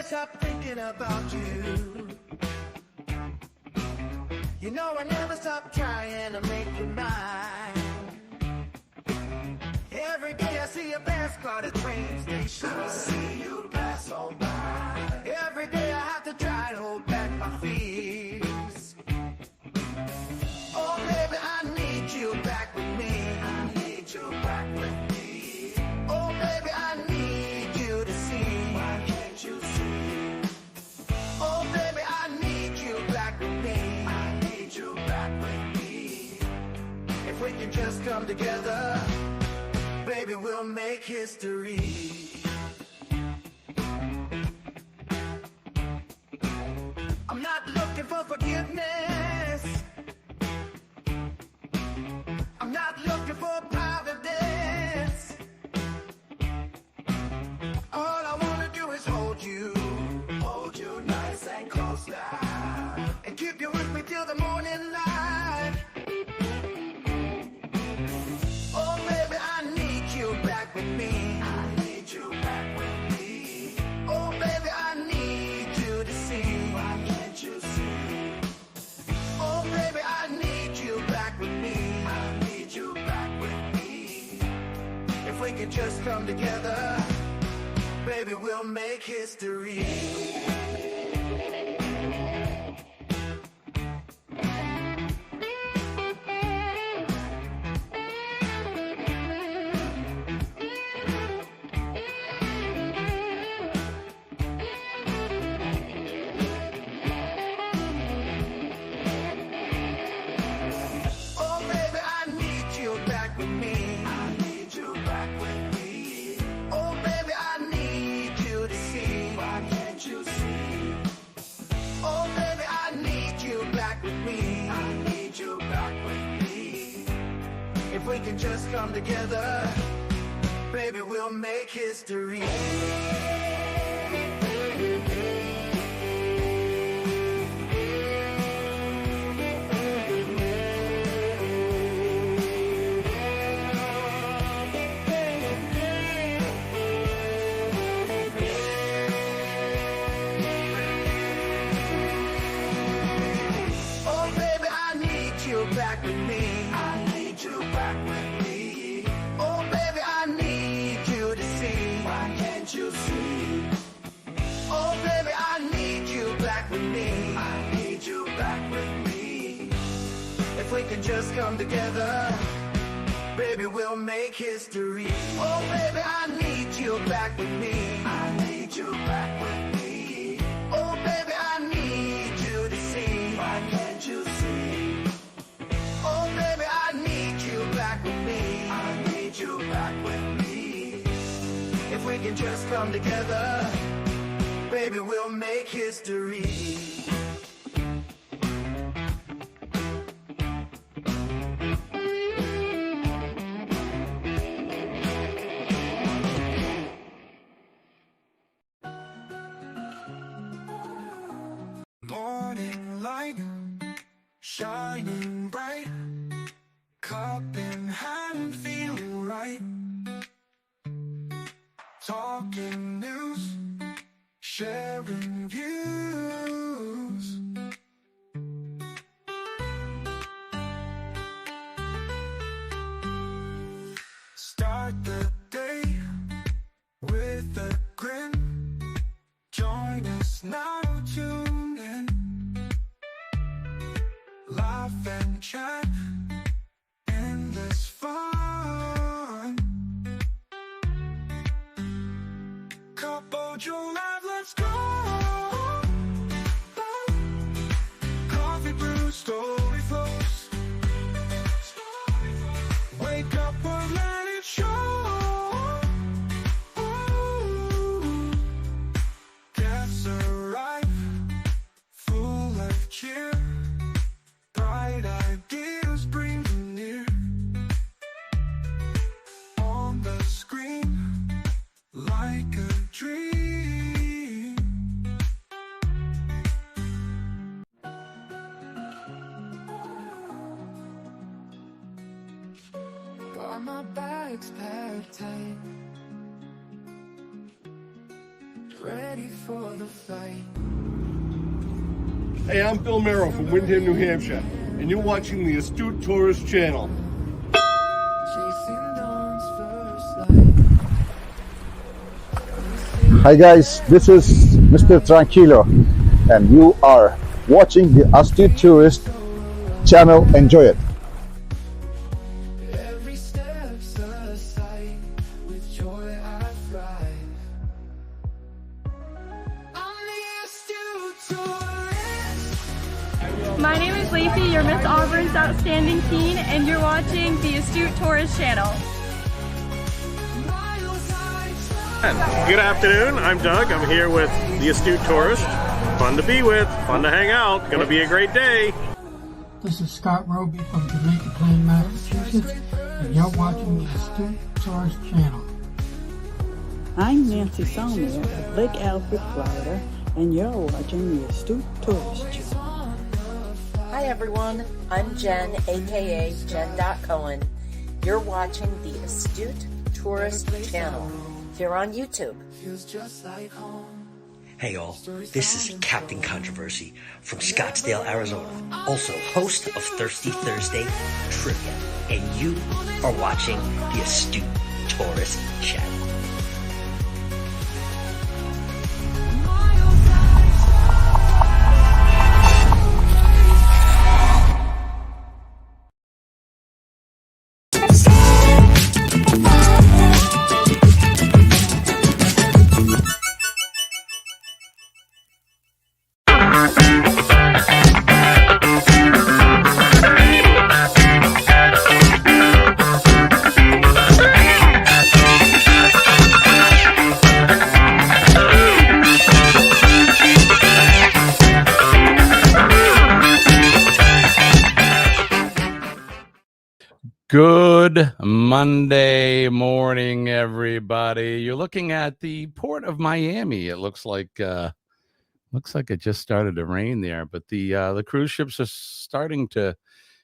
stop thinking about you. You know I never stop trying to make you mine. Every day I see a fast car at the train station. I see you pass on by. Every day I have to try to hold back my fears. Oh baby, I need you back with me. I need you back with me. Oh baby, I need you to see. Why can't you see? Oh baby, I need you back with me. I need you back with me. If we can just come together, baby, we'll make history. I'm not looking for forgiveness. I'm not looking for private dance. All I wanna do is hold you nice and close now, and keep you with me till the morning light. Oh baby, I need you back with me. I need you back with me. Oh baby, I need you to see. Why can't you see? Oh baby, I need you back with me. I need you back with me. If we can just come together, baby, we'll make history. If we can just come together, baby, we'll make history. Oh baby, I need you back with me. I need you back with me. Oh baby, I need you to see. Why can't you see? Oh baby, I need you back with me. I need you back with me. If we can just come together, baby, we'll make history. Oh baby, I need you back with me. I need you back with me. Oh baby, I need you to see. Why can't you see? Oh baby, I need you back with me. I need you back with me. If we can just come together, baby, we'll make history. Morning light, shining bright, cup in hand, feeling right. Talking news, sharing views. Start the day with a grin. Join us now, tune in. Laugh and chat, endless fun. Couple Joe Live, let's go. Coffee brew, story flows. Wake up or let it show. Guests arrive, full of cheer. Bright ideas bring them near. On the screen, like a dream. Got my bags packed tight. ready for the fight. Hey, I'm Bill Merrill from Windham, New Hampshire, and you're watching the Astute Tourist Channel. Chasing dawn's first light. Hi guys, this is Mr. Tranquilo and you are watching the Astute Tourist channel. Enjoy it. Every step's a sight. With joy I thrive. I'm the astute tourist. My name is Lacey, you're Miss Auburn's Outstanding Teen, and you're watching the Astute Tourist Channel. Miles I Good afternoon, I'm Doug. I'm here with the Astute Tourist. Fun to be with, fun to hang out. Gonna be a great day. This is Scott Roby from Jamaica Plain, Massachusetts, and you're watching the Astute Tourist Channel. I'm Nancy Salmier of Lake Alfred, Florida, and you're watching the Astute Tourist Channel. Hi everyone, I'm Jen, aka Jen.Cohen. You're watching the Astute Tourist Channel here on YouTube. feels just like home. Hey all, this is Captain Controversy from Scottsdale, Arizona, also host of Thirsty Thursday Trivia, and you are watching the Astute Tourist Channel. Good Monday morning, everybody. You're looking at the port of Miami. It looks like it just started to rain there, but the cruise ships are starting to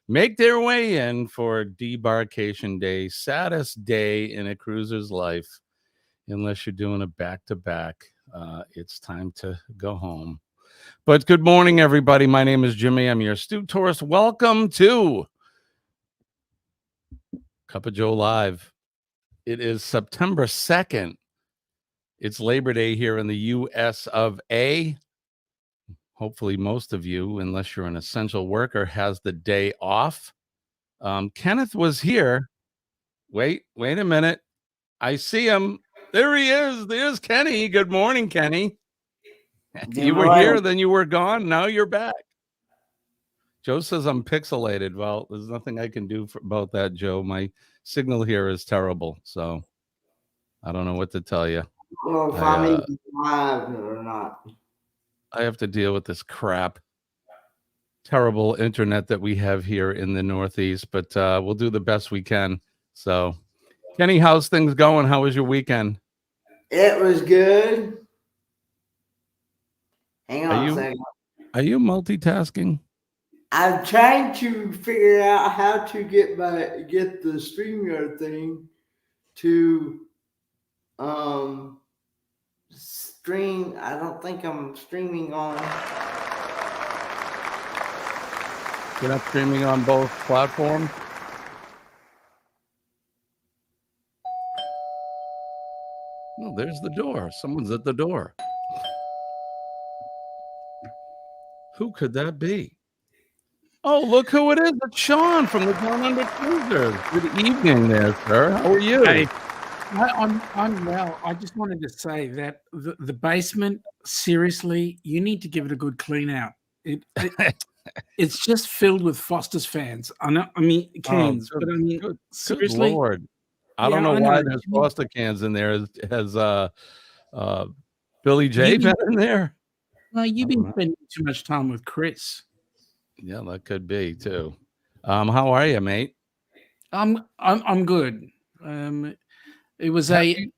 make their way in for debarkation day, saddest day in a cruiser's life, unless you're doing a back-to-back. It's time to go home. But good morning, everybody. My name is Jimmy. I'm your Astute Tourist. Welcome to Cup of Joe Live. It is September 2nd. It's Labor Day here in the U.S. of A. Hopefully most of you, unless you're an essential worker, has the day off. Kenneth was here. Wait a minute. I see him. There he is. There's Kenny. Good morning, Kenny. You were here, then you were gone. Now you're back. Joe says I'm pixelated. Well, there's nothing I can do about that, Joe. My signal here is terrible, so I don't know what to tell you. Well, if I'm even live or not. I have to deal with this crap, terrible internet that we have here in the Northeast, but we'll do the best we can. So, Kenny, how's things going? How was your weekend? It was good. Hang on a second. Are you multitasking? I'm trying to figure out how to get the StreamYard thing to stream. I don't think I'm streaming on. You're not streaming on both platforms? Oh, there's the door. Someone's at the door. Who could that be? Oh, look who it is. It's Sean from the Down Under Cruisers. Good evening there, sir. How are you? Hey, I'm well. I just wanted to say that the basement, seriously, you need to give it a good clean out. It's just filled with Foster's fans. I mean cans, but I mean seriously. Good Lord. I don't know why there's Foster cans in there. Has Billy J been in there? Well, you've been spending too much time with Chris. Yeah, that could be too. How are you, mate? I'm good. It was a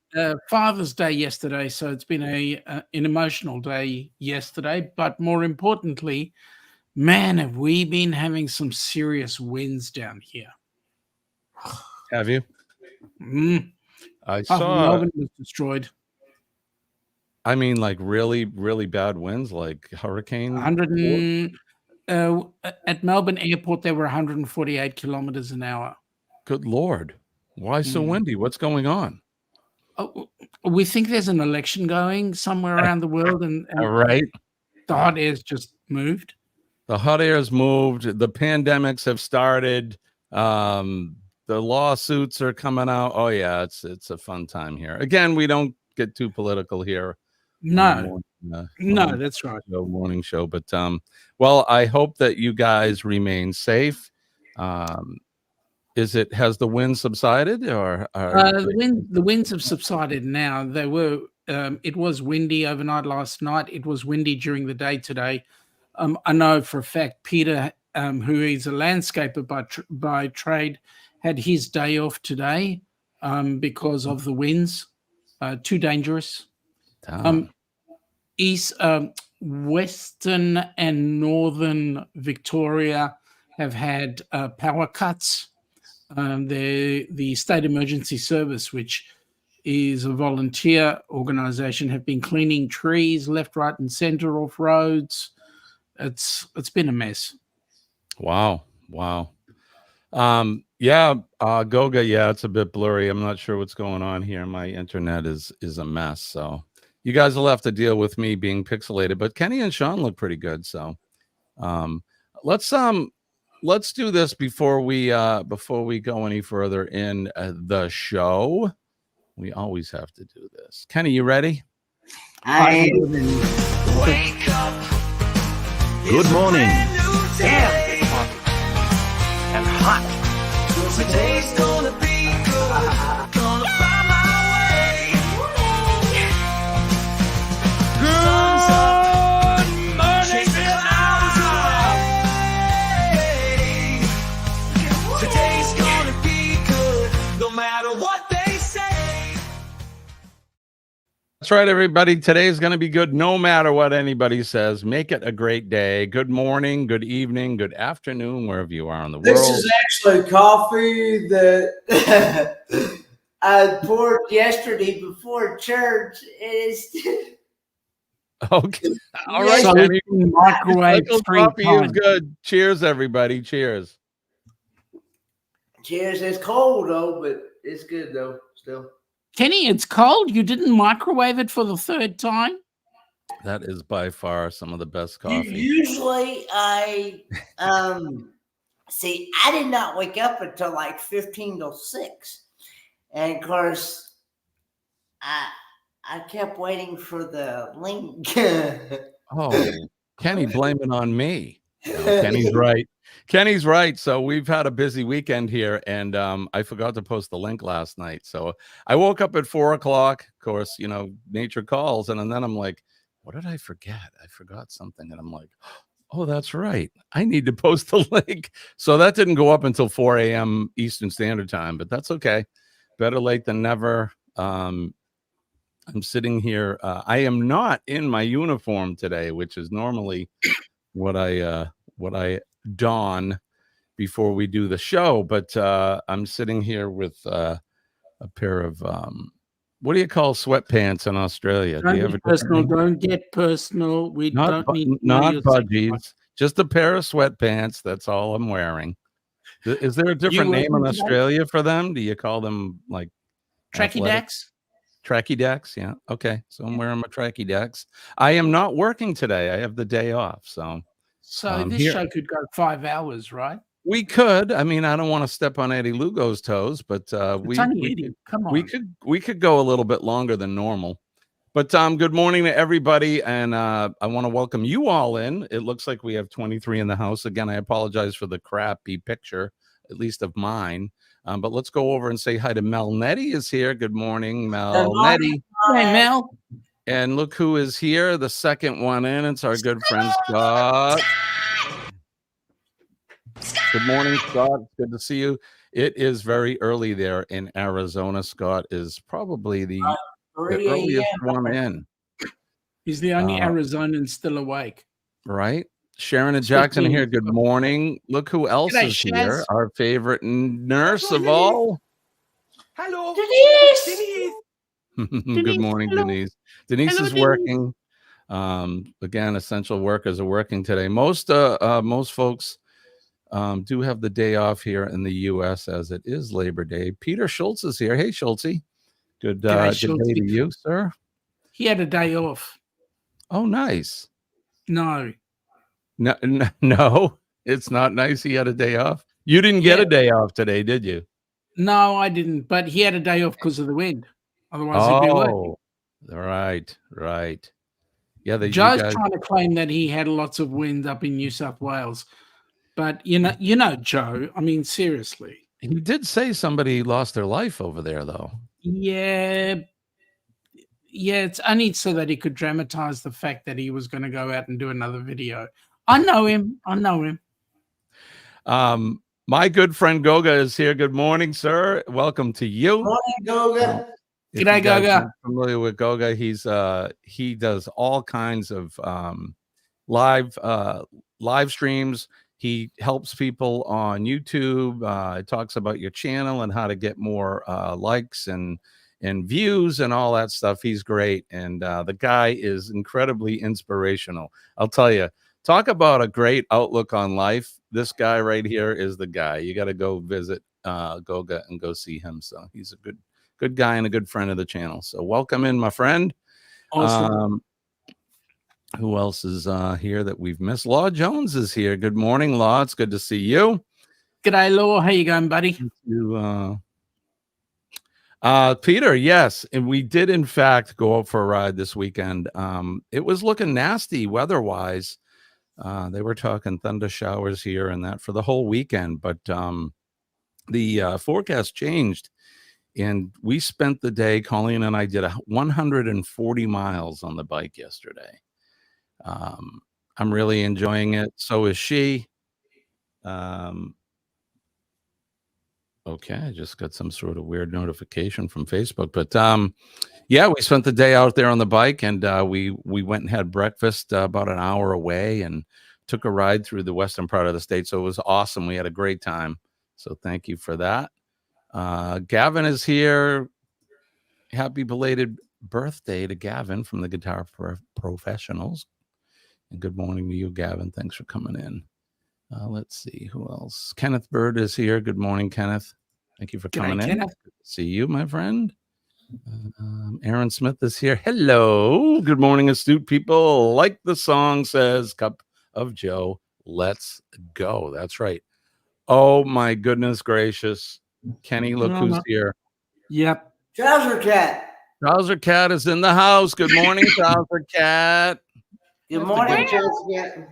Father's Day yesterday, so it's been an emotional day yesterday. But more importantly, man, have we been having some serious winds down here? Have you? I saw Melbourne was destroyed. I mean, like really, really bad winds, like hurricane. 100 and, at Melbourne Airport, there were 148 kilometers an hour. Good Lord. Why so windy? What's going on? Oh, we think there's an election going somewhere around the world, and Right. the hot air's just moved. The hot air's moved. The pandemics have started. The lawsuits are coming out. Oh yeah, it's a fun time here. Again, we don't get too political here. No, no, that's right. Morning show, but well, I hope that you guys remain safe. Has the wind subsided, or the winds have subsided now? They were. It was windy overnight last night. It was windy during the day today. I know for a fact Peter, who is a landscaper by trade, had his day off today because of the winds. Too dangerous. Western and northern Victoria have had power cuts. The State Emergency Service, which is a volunteer organisation, have been cleaning trees left, right, and centre off roads. It's been a mess. Wow. Yeah, Goga. Yeah, it's a bit blurry. I'm not sure what's going on here. My internet is a mess. So you guys will have to deal with me being pixelated. But Kenny and Sean look pretty good. So let's do this before we go any further in the show. We always have to do this. Kenny, you ready? I wake up. Good morning. Damn. And hot. Today's gonna be good. Gonna find my way. Sun's up. Chase the clouds away. Today's gonna be good. No matter what they say. That's right, everybody. Today's going to be good no matter what anybody says. Make it a great day. Good morning, good evening, good afternoon, wherever you are in the world. This is actually coffee that I poured yesterday before church. Okay. All right. So Kenny. microwave Recycled 3 coffee times. is good. Cheers, everybody. Cheers. Cheers. It's cold though, but it's good though. Still. Kenny, it's cold. You didn't microwave it for the third time? That is by far some of the best coffee. Usually I see I did not wake up until like 15 to 6. And of course I kept waiting for the link. Oh, Kenny, blame it on me. No, Kenny's right. Kenny's right. So we've had a busy weekend here, and I forgot to post the link last night. So I woke up at 4 o'clock. Of course, you know, nature calls, and then I'm like, what did I forget? I forgot something, and I'm like, oh, that's right. I need to post the link. So that didn't go up until 4 a.m. Eastern Standard Time, but that's okay. Better late than never. I'm sitting here. I am not in my uniform today, which is normally what I don before we do the show, but I'm sitting here with a pair of what do you call sweatpants in Australia? Don't do you have get a personal. name? Don't get personal. We don't need not your budgies, just a pair of sweatpants. That's all I'm wearing. Is there a different name in Australia for them? Do you call them like Tracky decks? Tracky decks, yeah. Okay, so I'm wearing my tracky decks. I am not working today. I have the day off, so this show could go 5 hours, right? We could. I mean, I don't want to step on Eddie Lugo's toes, but we could go a little bit longer than normal. But good morning to everybody, and I want to welcome you all in. It looks like we have 23 in the house. Again, I apologize for the crappy picture, at least of mine. But let's go over and say hi to Mel Nettie is here. Good morning, Mel Nettie. Hey, Mel. And look who is here, the second one in. It's our good friend Scott. Good morning, Scott. Good to see you. It is very early there in Arizona. Scott is probably the earliest one in. He's the only Arizonan still awake. Right? Sharon and Jackson here. Good morning. Look who else G'day, is here. Shaz. Our favorite nurse of all. Hello. Denise. Good morning, hello. Denise. Denise Hello, is Denise. working. Again, essential workers are working today. Most folks do have the day off here in the U.S. as it is Labor Day. Peter Schultz is here. Hey, Schultz. Good day Schultz. to you, sir. He had a day off. Oh, nice. No. No, it's not nice. He had a day off. You didn't get a day off today, did you? No, I didn't. But he had a day off because of the wind. Otherwise, he'd be working. Right. Yeah, Joe's trying to claim that he had lots of wind up in New South Wales, but you know, Joe. I mean, seriously. He did say somebody lost their life over there, though. Yeah. It's only so that he could dramatize the fact that he was going to go out and do another video. I know him. My good friend Goga is here. Good morning, sir. Welcome to you. Morning, Goga. G'day, Goga. Familiar with Goga? He does all kinds of live streams. He helps people on YouTube. Talks about your channel and how to get more likes and views and all that stuff. He's great, and the guy is incredibly inspirational. I'll tell you. Talk about a great outlook on life. This guy right here is the guy. You got to go visit Goga and go see him. So he's a good guy and a good friend of the channel. So welcome in, my friend. Awesome. Who else is here that we've missed? Law Jones is here. Good morning, Law. It's good to see you. G'day, Law. How you going, buddy? Peter, yes. And we did, in fact, go out for a ride this weekend. It was looking nasty weather-wise. They were talking thunder showers here and that for the whole weekend, but the forecast changed, and we spent the day. Colleen and I did 140 miles on the bike yesterday. I'm really enjoying it. So is she. Okay, I just got some sort of weird notification from Facebook, but yeah, we spent the day out there on the bike, and we went and had breakfast about an hour away and took a ride through the western part of the state. So it was awesome. We had a great time. So thank you for that. Gavin is here. Happy belated birthday to Gavin from the Guitar Professionals. And good morning to you, Gavin. Thanks for coming in. Let's see who else. Kenneth Bird is here. Good morning, Kenneth. Thank you for coming in. Good to see you, my friend. Aaron Smith is here. Hello. Good morning, astute people. Like the song says, Cup of Joe, let's go. That's right. Oh, my goodness gracious. Kenny, look who's here. Yep. Trouser Cat. Trouser Cat is in the house. Good morning, Trouser Cat. Good morning, Trouser Cat.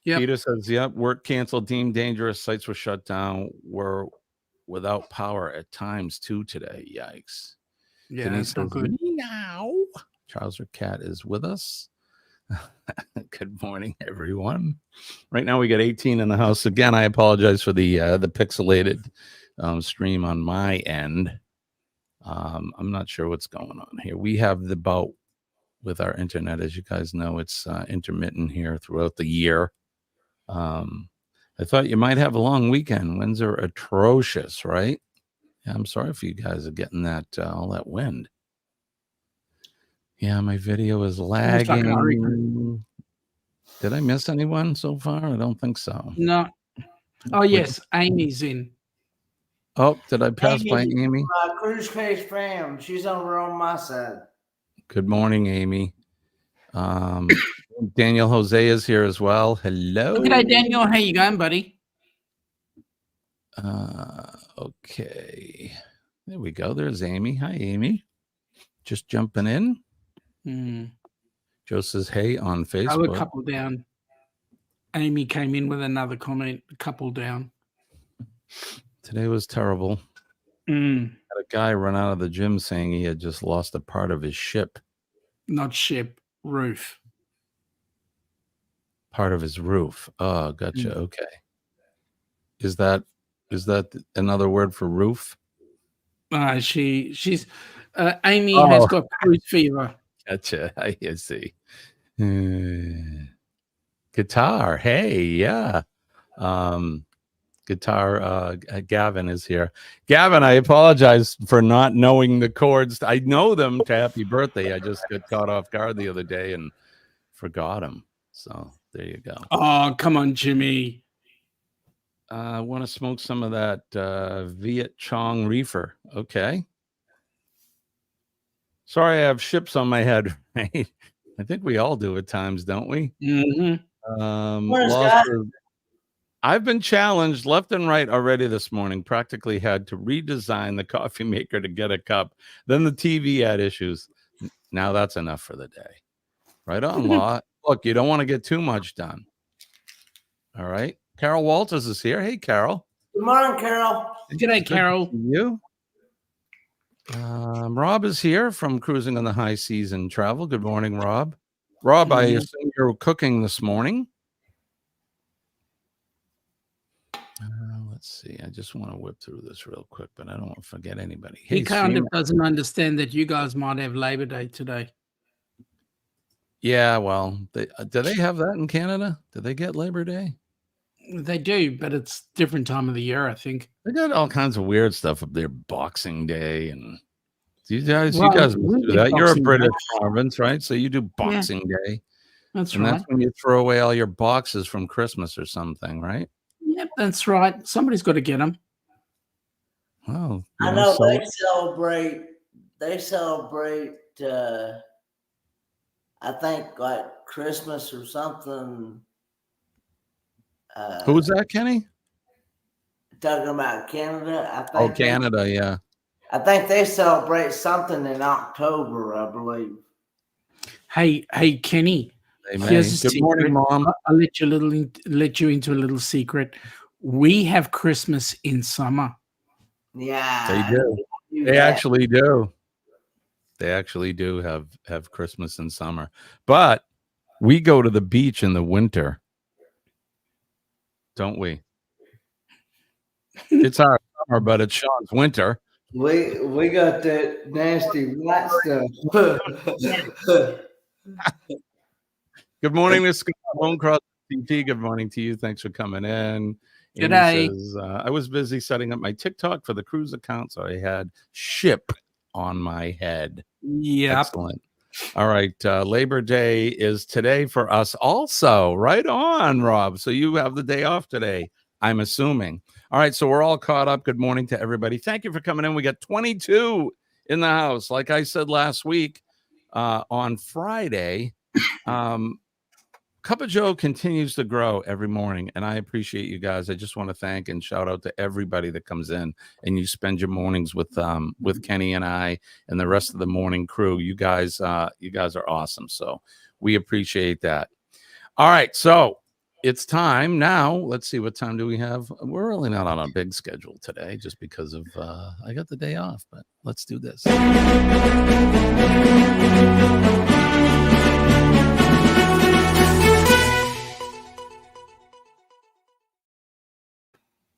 Yep. Peter says, yep, work canceled, deemed dangerous, sites were shut down, were without power at times too today. Yikes. Yeah, Denise it's not says, good. meow. Trouser Cat is with us. Good morning, everyone. Right now we got 18 in the house. Again, I apologize for the pixelated stream on my end. I'm not sure what's going on here. We have the bout with our internet. As you guys know, it's intermittent here throughout the year. I thought you might have a long weekend. Winds are atrocious, right? Yeah, I'm sorry if you guys are getting that all that wind. Yeah, my video is lagging. Did I miss anyone so far? I don't think so. No. Oh, yes. Amy's in. Oh, did I pass by Amy? My Cruise Case fam. She's over on my side. Good morning, Amy. Daniel Jose is here as well. Hello. G'day, Daniel. How you going, buddy? Okay. There we go. There's Amy. Hi, Amy. Just jumping in. Joe says, hey, on Facebook. A couple down. Amy came in with another comment, a couple down. Today was terrible. Had a guy run out of the gym saying he had just lost a part of his ship. Not ship, roof. Part of his roof. Oh, gotcha. Okay. Is that another word for roof? She's Amy has got cruise fever. Gotcha. I see. Guitar. Hey, yeah. guitar. Gavin is here. Gavin, I apologize for not knowing the chords. I know them to Happy Birthday. I just got caught off guard the other day and forgot them. So there you go. Oh, come on, Jimmy. I want to smoke some of that Viet Chong reefer. Okay. Sorry, I have ships on my head, right? I think we all do at times, don't we? Mm-hmm. I've been challenged left and right already this morning. Practically had to redesign the coffee maker to get a cup. Then the TV had issues. Now that's enough for the day. Right on, Law. Look, you don't want to get too much done. All right. Carol Walters is here. Hey, Carol. Good morning, Carol. G'day, Carol. You? Rob is here from Cruising on the High Seas and Travel. Good morning, Rob. Rob, I assume you're cooking this morning. Let's see. I just want to whip through this real quick, but I don't want to forget anybody. He kind of doesn't understand that you guys might have Labor Day today. Yeah, well, do they have that in Canada? Do they get Labor Day? They do, but it's different time of the year, I think. They got all kinds of weird stuff up there. Boxing Day and you guys do that. You're a British province, right? So you do Boxing Day. That's right. And that's when you throw away all your boxes from Christmas or something, right? Yep, that's right. Somebody's got to get them. Oh, I know they celebrate. I think like Christmas or something. Who's that, Kenny? Talking about Canada. I think Canada, yeah. I think they celebrate something in October, I believe. Hey, Kenny. Here's Good morning, Mom. I'll let you into a little secret. We have Christmas in summer. Yeah, they do. They actually do. They actually do have Christmas in summer, but we go to the beach in the winter, don't we? It's our summer, but it's Sean's winter. We got that nasty white stuff. Good morning, Miss Bone Cross TT. Good morning to you. Thanks for coming in. Good day. I was busy setting up my TikTok for the cruise account, so I had ship on my head. Yeah. Excellent. All right. Labor Day is today for us also. Right on, Rob. So you have the day off today, I'm assuming. All right. So we're all caught up. Good morning to everybody. Thank you for coming in. We got 22 in the house. Like I said last week on Friday, Cup of Joe continues to grow every morning, and I appreciate you guys. I just want to thank and shout out to everybody that comes in and you spend your mornings with Kenny and I and the rest of the morning crew. You guys are awesome. So we appreciate that. All right, so it's time now. Let's see, what time do we have? We're really not on a big schedule today, just because of I got the day off. But let's do this.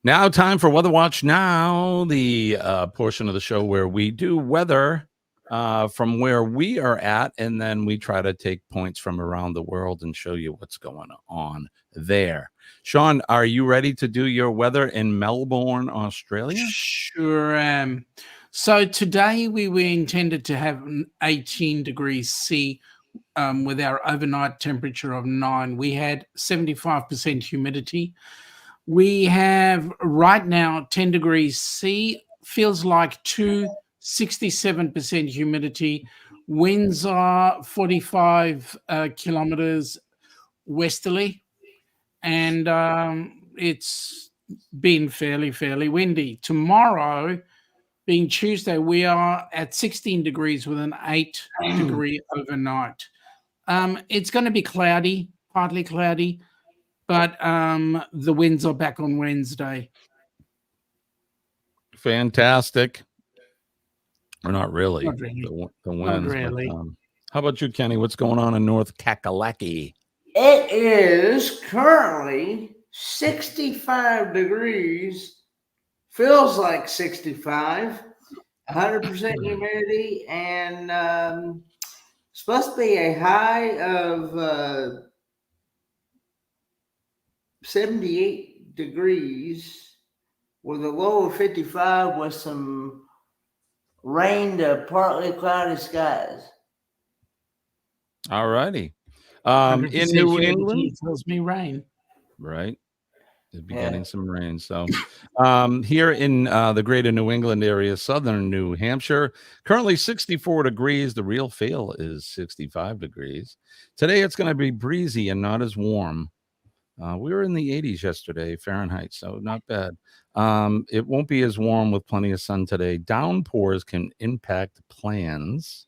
Now, time for Weather Watch Now, the portion of the show where we do weather from where we are at, and then we try to take points from around the world and show you what's going on there. Sean, are you ready to do your weather in Melbourne, Australia? Sure am. So today we were intended to have 18 degrees C with our overnight temperature of 9. We had 75% humidity. We have right now 10 degrees C, feels like 67% humidity. Winds are 45 kilometers westerly, and it's been fairly windy. Tomorrow, being Tuesday, we are at 16 degrees with an 8 degree overnight. It's going to be cloudy, partly cloudy, but the winds are back on Wednesday. Fantastic. Or not really. Not really. The winds. Not really. But, how about you, Kenny? What's going on in North Kakalaki? It is currently 65 degrees. Feels like 65. 100% humidity, and supposed to be a high of 78 degrees with a low of 55 with some rain to partly cloudy skies. All righty. 100% In New humidity England, tells me rain. right? You'll be Yeah. getting some rain. So, here in the greater New England area, southern New Hampshire, currently 64 degrees. The real feel is 65 degrees. Today it's going to be breezy and not as warm. We were in the 80s yesterday, Fahrenheit, so not bad. It won't be as warm with plenty of sun today. Downpours can impact plans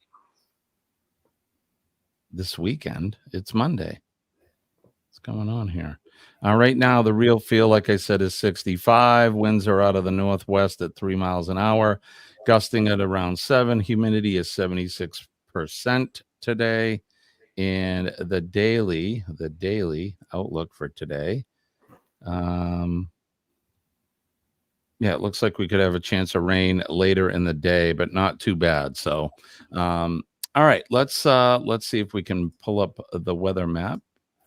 this weekend. It's Monday. What's going on here? Right now, the real feel, like I said, is 65. Winds are out of the northwest at 3 miles an hour, gusting at around 7. Humidity is 76% today. And the daily outlook for today. Yeah, it looks like we could have a chance of rain later in the day, but not too bad. So, all right, let's see if we can pull up the weather map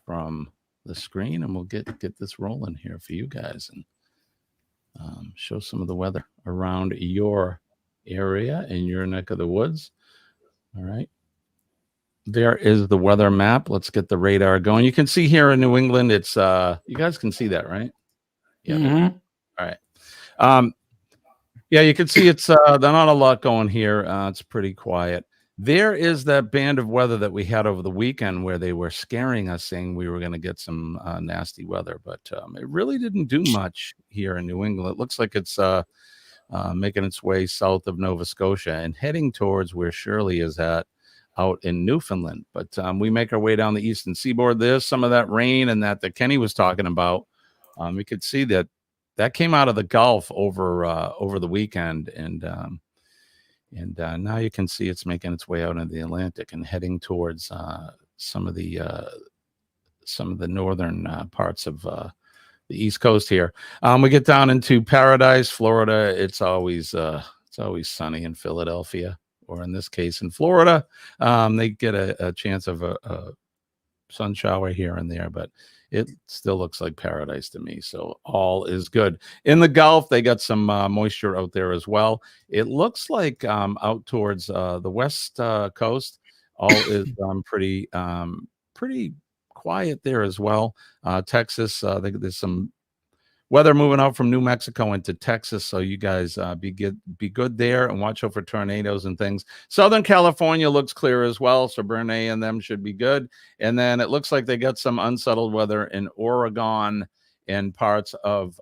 from the screen, and we'll get this rolling here for you guys and show some of the weather around your area in your neck of the woods. All right. There is the weather map. Let's get the radar going. You can see here in New England, it's you guys can see that, right? Yeah. Mm-hmm. All right. Yeah, you can see it's there's not a lot going here. It's pretty quiet. There is that band of weather that we had over the weekend where they were scaring us, saying we were going to get some nasty weather, but it really didn't do much here in New England. It looks like it's making its way south of Nova Scotia and heading towards where Shirley is at out in Newfoundland. But we make our way down the eastern seaboard. There's some of that rain and that Kenny was talking about. We could see that came out of the Gulf over the weekend, and now you can see it's making its way out into the Atlantic and heading towards some of the northern parts of the East Coast here. We get down into Paradise, Florida. It's always sunny in Philadelphia, or in this case in Florida. They get a chance of a sun shower here and there, but it still looks like paradise to me. So all is good. In the Gulf, they got some moisture out there as well. It looks like out towards the west coast, all is pretty quiet there as well. Texas, there's some weather moving out from New Mexico into Texas, so you guys be good there and watch out for tornadoes and things. Southern California looks clear as well, so Bernie and them should be good. And then it looks like they got some unsettled weather in Oregon and parts of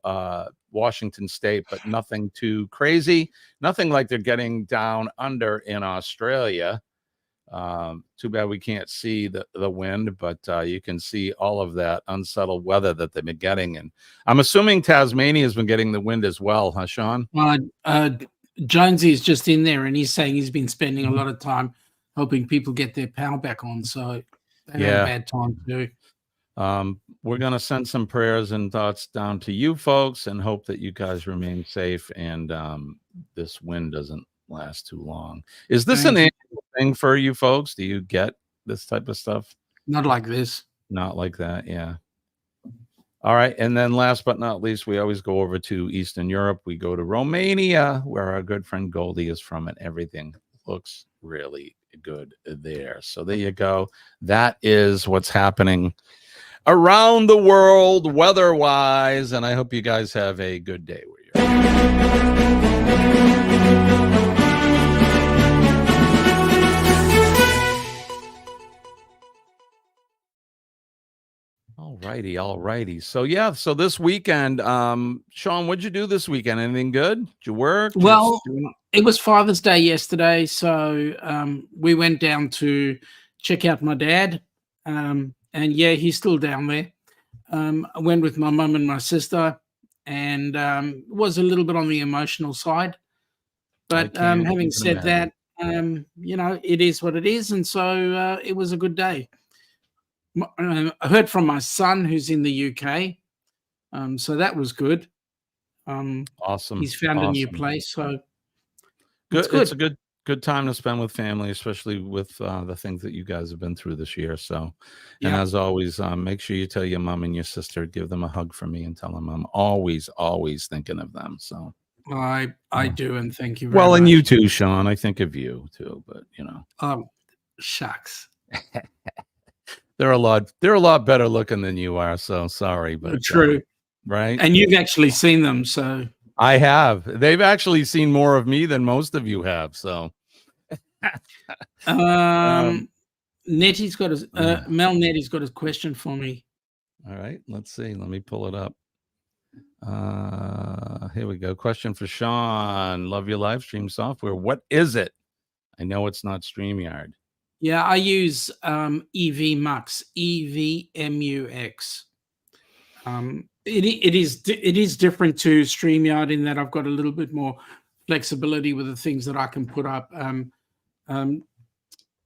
Washington State, but nothing too crazy. Nothing like they're getting down under in Australia. Too bad we can't see the wind, but you can see all of that unsettled weather that they've been getting. And I'm assuming Tasmania has been getting the wind as well, huh, Sean? Jonesy is just in there, and he's saying he's been spending a lot of time helping people get their power back on. So they had a bad time too. We're going to send some prayers and thoughts down to you folks and hope that you guys remain safe and this wind doesn't last too long. Is this an annual thing for you folks? Do you get this type of stuff? Not like this. Not like that, yeah. All right, and then last but not least, we always go over to Eastern Europe. We go to Romania, where our good friend Goldie is from, and everything looks really good there. So there you go. That is what's happening around the world weather-wise, and I hope you guys have a good day where you're at. All righty. So so this weekend, Sean, what'd you do this weekend? Anything good? Did you work? Well, it was Father's Day yesterday, so we went down to check out my dad, and yeah, he's still down there. I went with my mum and my sister, and it was a little bit on the emotional side. But having said that, it is what it is, and so it was a good day. I heard from my son who's in the UK, so that was good. Awesome. He's found a new place, so good. It's a good time to spend with family, especially with the things that you guys have been through this year. So, and Yeah. as always, make sure you tell your mom and your sister, give them a hug for me and tell them I'm always thinking of them. So I do, and thank you very well, much. and you too, Sean. I think of you too, but you know. Oh, shucks. They're a lot better looking than you are, so sorry, but True. Right? And you've actually seen them, so I have. They've actually seen more of me than most of you have, so Nettie's got his Mel Nettie's got his question for me. all right, let's see. Let me pull it up. Here we go. Question for Sean. Love your live stream software. What is it? I know it's not StreamYard. Yeah, I use EVMux, EVMUX. It is different to StreamYard in that I've got a little bit more flexibility with the things that I can put up.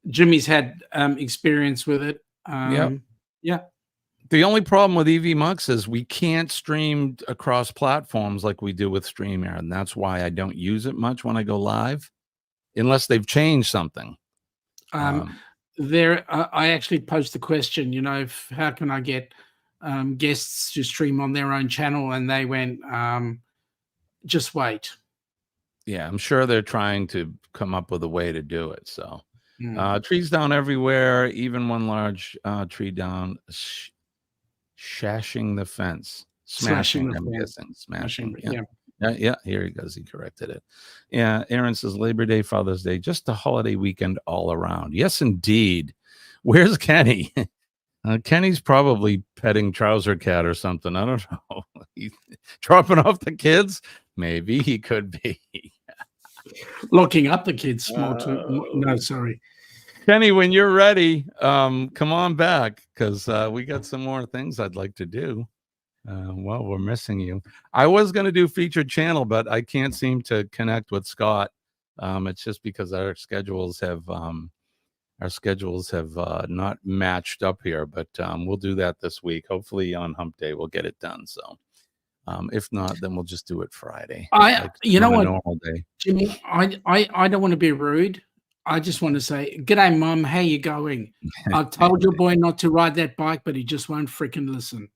Jimmy's had experience with it. Yeah. The only problem with EVMux is we can't stream across platforms like we do with StreamYard, and that's why I don't use it much when I go live, unless they've changed something. I actually posed the question, how can I get guests to stream on their own channel? And they went, just wait. Yeah, I'm sure they're trying to come up with a way to do it. So trees down everywhere, even one large tree down, shashing the fence. Smashing, I'm guessing. Smashing. Yeah, here he goes. He corrected it. Yeah, Aaron says Labor Day, Father's Day, just a holiday weekend all around. Yes, indeed. Where's Kenny? Kenny's probably petting Trouser Cat or something. I don't know. He's dropping off the kids? Maybe he could be. Locking up the kids. No, sorry. Kenny, when you're ready, come on back because we got some more things I'd like to do. Well, we're missing you. I was going to do featured channel, but I can't seem to connect with Scott. It's just because our schedules have not matched up here, but we'll do that this week. Hopefully on Hump Day we'll get it done. So if not, then we'll just do it Friday. You know what, normal day. Jimmy, I don't want to be rude. I just want to say, g'day, Mum. How you going? I told your boy not to ride that bike, but he just won't freaking listen.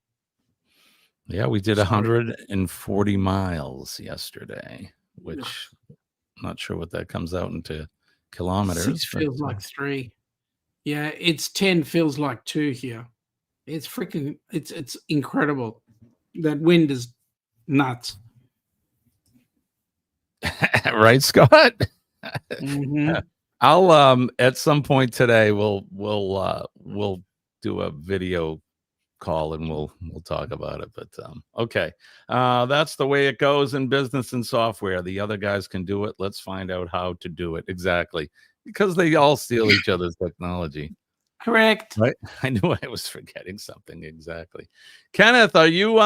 Yeah, we did 140 miles yesterday, which I'm not sure what that comes out into kilometers. 6 feels like 3. Yeah, it's 10 feels like 2 here. It's freaking, it's incredible. That wind is nuts. Right, Scott? Mm-hmm. I'll at some point today we'll do a video call and we'll talk about it. But okay, that's the way it goes in business and software. The other guys can do it. Let's find out how to do it exactly, because they all steal each other's technology. Correct. Right. I knew I was forgetting something. Exactly. Kenneth, are you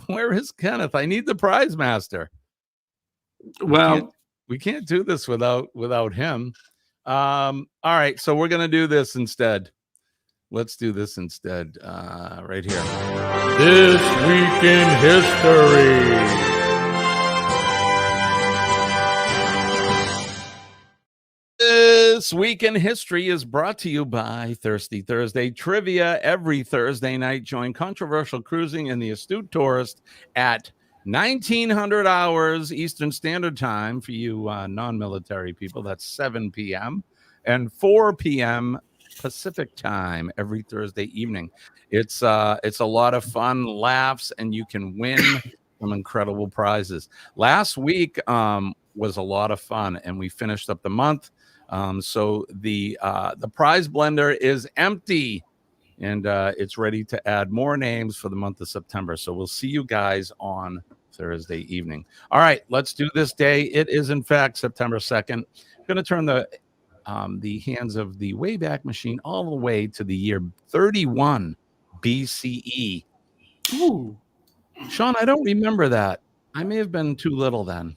where is Kenneth? I need the prize master. Well, we can't do this without him. All right, so we're gonna do this instead. Let's do this instead, right here. This Week in History. This Week in History is brought to you by Thirsty Thursday Trivia. Every Thursday night, join Controversial Cruising and the Astute Tourist at 1900 hours Eastern Standard Time for you non-military people. That's 7 p.m. and 4 p.m. Pacific Time every Thursday evening. It's a lot of fun, laughs, and you can win some incredible prizes. Last week was a lot of fun, and we finished up the month. So the prize blender is empty, and it's ready to add more names for the month of September. So we'll see you guys on Thursday evening. All right, let's do this day. It is, in fact, September 2nd. I'm going to turn the hands of the Wayback Machine all the way to the year 31 BCE. Ooh. Sean, I don't remember that. I may have been too little then.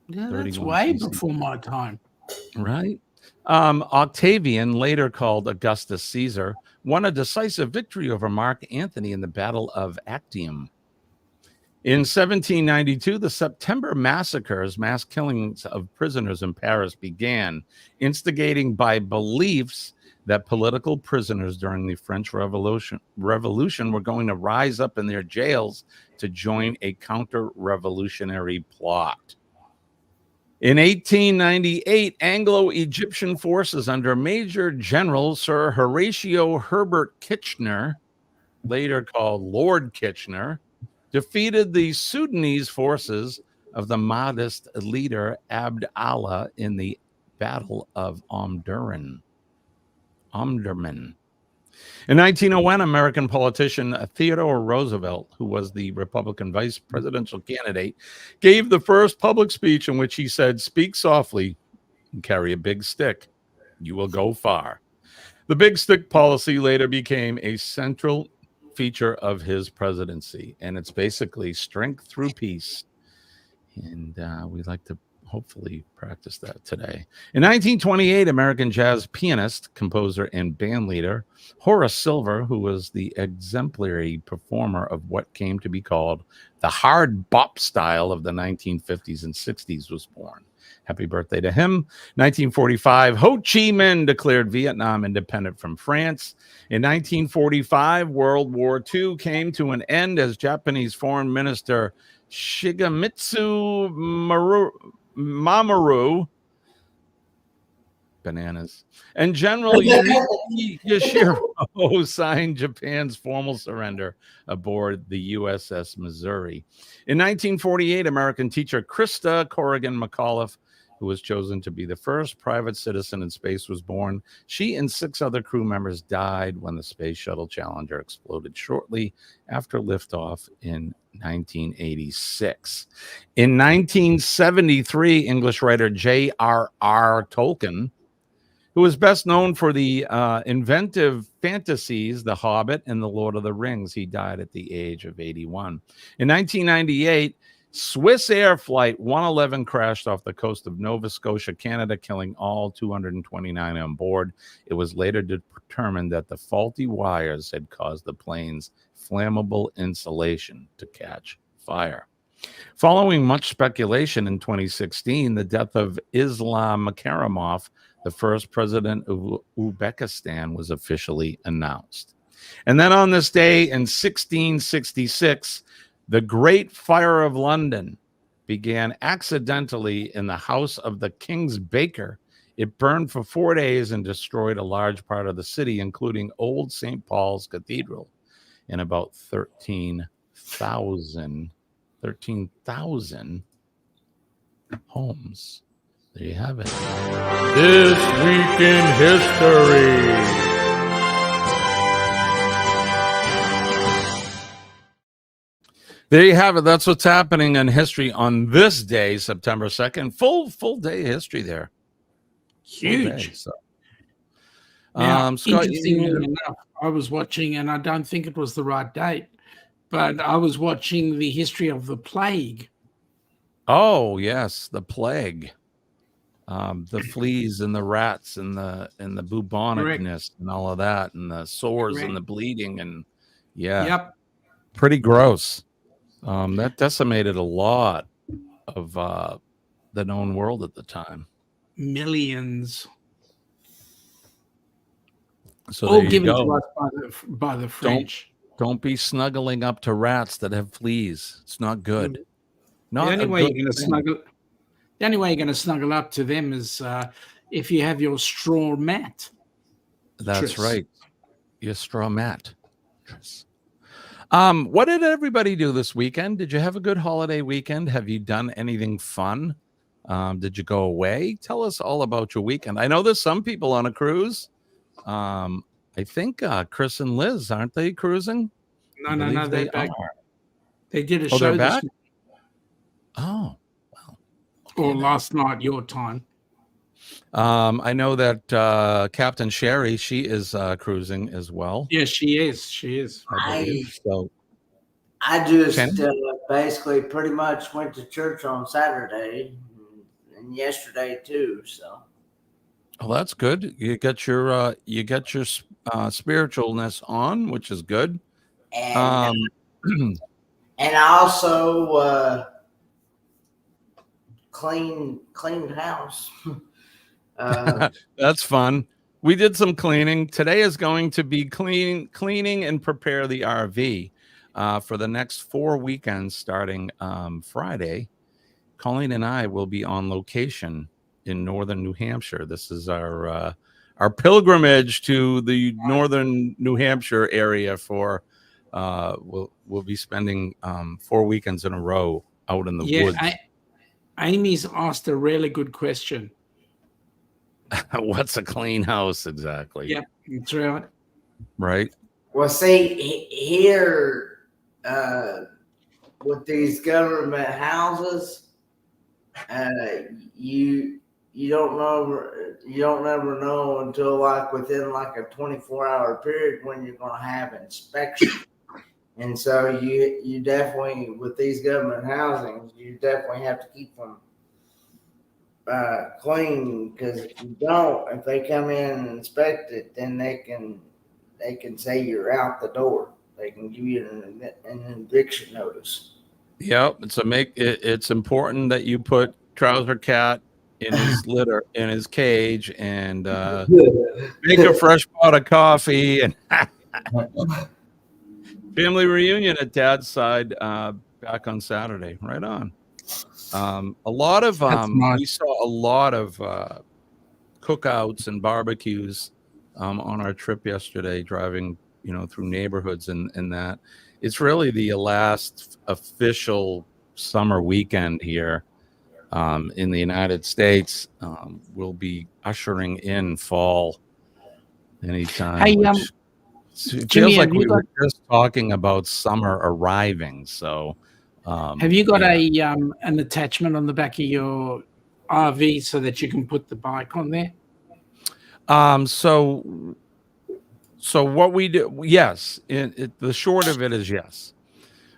Yeah, that's way before my time. Right? Octavian, later called Augustus Caesar, won a decisive victory over Mark Antony in the Battle of Actium. In 1792, the September massacres, mass killings of prisoners in Paris, began, instigating by beliefs that political prisoners during the French Revolution were going to rise up in their jails to join a counter-revolutionary plot. In 1898, Anglo-Egyptian forces under Major General Sir Horatio Herbert Kitchener, later called Lord Kitchener, defeated the Sudanese forces of the Mahdist leader Abd Allah in the Battle of Omdurman. In 1901, American politician Theodore Roosevelt, who was the Republican vice presidential candidate, gave the first public speech in which he said, "Speak softly and carry a big stick. You will go far." The big stick policy later became a central feature of his presidency, and it's basically strength through peace. And we'd like to hopefully practice that today. In 1928, American jazz pianist, composer, and band leader Horace Silver, who was the exemplary performer of what came to be called the hard bop style of the 1950s and 60s, was born. Happy birthday to him. 1945, Ho Chi Minh declared Vietnam independent from France. In 1945, World War II came to an end as Japanese Foreign Minister Shigemitsu Mamoru, bananas, and General Yashiro signed Japan's formal surrender aboard the USS Missouri. In 1948, American teacher Krista Corrigan McAuliffe, who was chosen to be the first private citizen in space, was born. She and 6 other crew members died when the Space Shuttle Challenger exploded shortly after liftoff in 1986. In 1973, English writer J.R.R. Tolkien, who was best known for the inventive fantasies The Hobbit and The Lord of the Rings, he died at the age of 81. In 1998, Swiss Air Flight 111 crashed off the coast of Nova Scotia, Canada, killing all 229 on board. It was later determined that the faulty wires had caused the plane's flammable insulation to catch fire. Following much speculation in 2016, the death of Islam Karimov, the first president of Uzbekistan, was officially announced. And then on this day in 1666, the Great Fire of London began accidentally in the house of the King's baker. It burned for 4 days and destroyed a large part of the city, including Old St. Paul's Cathedral, and about 13,000 homes. There you have it. This Week in History. There you have it. That's what's happening in history on this day, September 2nd. Full day of history there. Huge. Day, so. Now, Scott, interestingly enough, I was watching, and I don't think it was the right date, but I was watching the history of the plague. Oh, yes, the plague. The fleas and the rats and the bubonicness and all of that, and the sores and the bleeding, and Yep. pretty gross. That decimated a lot of the known world at the time. Millions. So all there you given go. to us by the French. Don't be snuggling up to rats that have fleas. It's not good. The only way you're going to snuggle up to them is if you have your straw mat. That's right. Your straw mat. What did everybody do this weekend? Did you have a good holiday weekend? Have you done anything fun? Did you go away? Tell us all about your weekend. I know there's some people on a cruise. I think Chris and Liz, aren't they cruising? No, they're back. They did a Oh, show they're back? this Oh, well. or last night, your time. I know that Captain Sherry, she is cruising as well. Yes, she is. She is. I believe. So I just Ken? basically pretty much went to church on Saturday and yesterday too. So, oh, that's good. You get your spiritualness on, which is good. and And I also cleaned the house. That's fun. We did some cleaning. Today is going to be cleaning and prepare the RV for the next 4 weekends starting Friday. Colleen and I will be on location in northern New Hampshire. This is our pilgrimage to the northern New Hampshire area for we'll be spending 4 weekends in a row out in the woods. Amy's asked a really good question. What's a clean house exactly? Yep, that's right. Right. Well, see, here with these government houses, you don't never know until like within like a 24-hour period when you're going to have inspection. And so you definitely, with these government housings, you definitely have to keep them clean, because if they come in and inspect it, then they can say you're out the door. They can give you an eviction notice. Yep, it's important that you put Trouser Cat in his litter, in his cage, and make a fresh pot of coffee. And family reunion at Dad's side back on Saturday. Right on. A lot of we saw a lot of cookouts and barbecues on our trip yesterday, driving through neighborhoods, and that it's really the last official summer weekend here in the United States. We'll be ushering in fall anytime. Hey, it Jimmy, feels like we were just talking about summer arriving. So have you got an attachment on the back of your RV so that you can put the bike on there? So what we do, yes. The short of it is yes.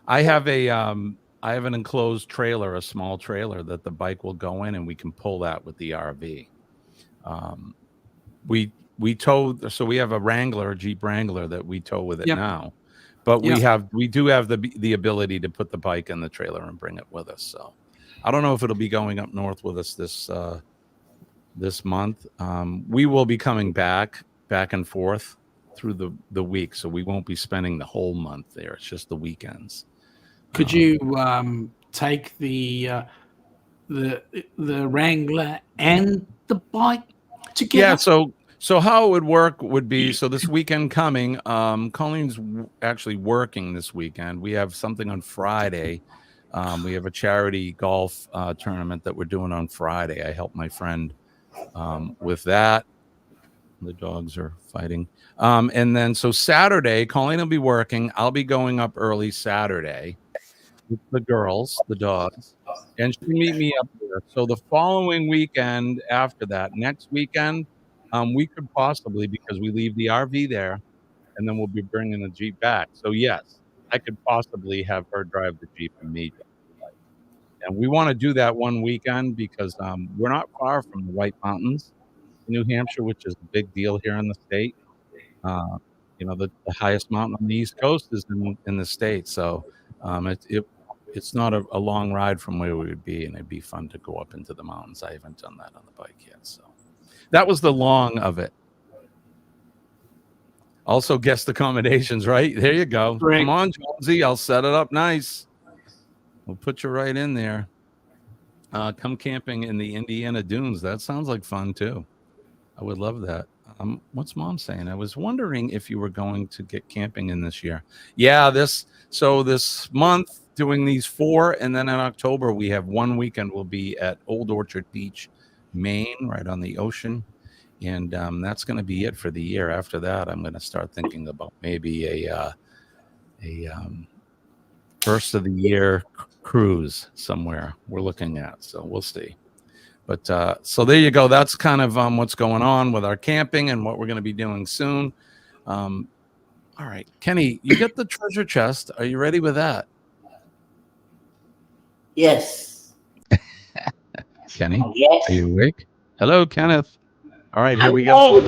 I have an enclosed trailer, a small trailer that the bike will go in, and we can pull that with the RV. We tow, so we have a Jeep Wrangler that we tow with it now. But we do have the ability to put the bike in the trailer and bring it with us. So I don't know if it'll be going up north with us this month. We will be coming back and forth through the week, so we won't be spending the whole month there. It's just the weekends. Could you take the Wrangler and the bike together? Yeah. So how it would work would be, so this weekend coming, Colleen's actually working this weekend. We have something on Friday. We have a charity golf tournament that we're doing on Friday. I help my friend with that. The dogs are fighting. And then so Saturday, Colleen will be working. I'll be going up early Saturday with the girls, the dogs, and she'll meet me up there. So the following weekend after that, next weekend, we could possibly, because we leave the RV there, and then we'll be bringing the Jeep back. So yes, I could possibly have her drive the Jeep and me. And we want to do that one weekend because we're not far from the White Mountains in New Hampshire, which is a big deal here in the state. The highest mountain on the East Coast is in the state. So it's not a long ride from where we would be, and it'd be fun to go up into the mountains. I haven't done that on the bike yet. So that was the long of it. Also guest accommodations, right? There you go. Right. Come on, Jonesy. I'll set it up nice. We'll put you right in there. Come camping in the Indiana Dunes. That sounds like fun too. I would love that. What's Mom saying? I was wondering if you were going to get camping in this year. Yeah, this month doing these 4, and then in October we have one weekend. We'll be at Old Orchard Beach, Maine, right on the ocean, and that's going to be it for the year. After that, I'm going to start thinking about maybe a first of the year cruise somewhere we're looking at. So we'll see. But so there you go. That's kind of what's going on with our camping and what we're going to be doing soon. All right, Kenny, you get the treasure chest. Are you ready with that? Yes. Kenny, yes. Are you awake? Hello, Kenneth. All right, here we go.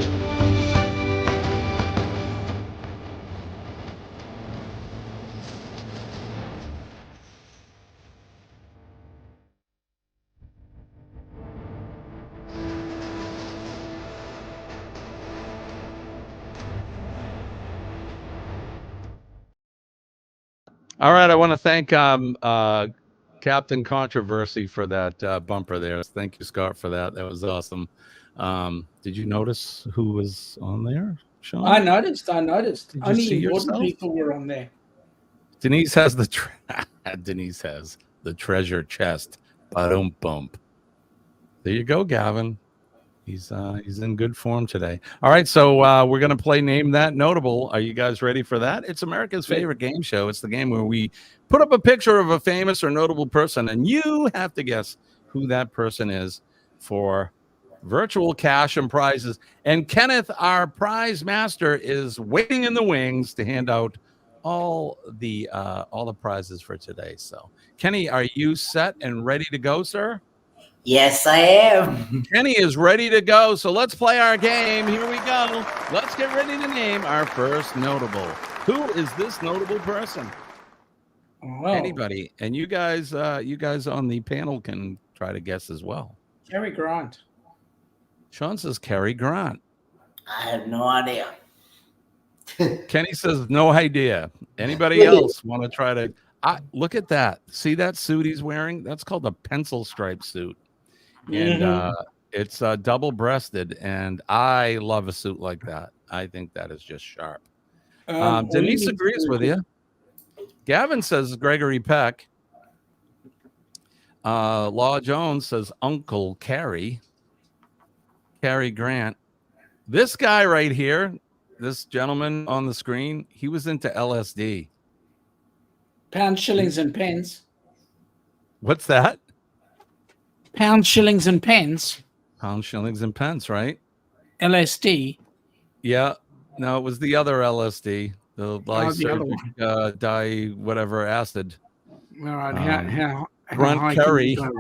All right, I want to thank Captain Controversy for that bumper there. Thank you, Scott, for that. That was awesome. Did you notice who was on there, Sean? I noticed. Did you Only see important yourself? people were on there. Denise has the Denise has the treasure chest. Ba-dum bump. There you go, Gavin. He's in good form today. All right, so we're gonna play Name That Notable. Are you guys ready for that? It's America's favorite game show. It's the game where we put up a picture of a famous or notable person, and you have to guess who that person is for virtual cash and prizes. And Kenneth, our prize master, is waiting in the wings to hand out all the prizes for today. So, Kenny, are you set and ready to go, sir? Yes, I am. Kenny is ready to go. So let's play our game. Here we go. Let's get ready to name our first notable. Who is this notable person? Oh. Anybody? And you guys on the panel can try to guess as well. Cary Grant. Sean says Cary Grant. I have no idea. Kenny says no idea. Anybody else want to try to? Look at that. See that suit he's wearing? That's called a pencil stripe suit. And it's double-breasted, and I love a suit like that. I think that is just sharp. Denise agrees with you. Gavin says Gregory Peck. Law Jones says Uncle Cary. Cary Grant. This guy right here, this gentleman on the screen, he was into LSD. Pounds, shillings, and pence. What's that? Pounds, shillings, and pence. Pounds, shillings, and pence, right? LSD. Yeah. No, it was the other LSD. The lysergic di whatever acid. All right. How Grunt high can Curry. you go?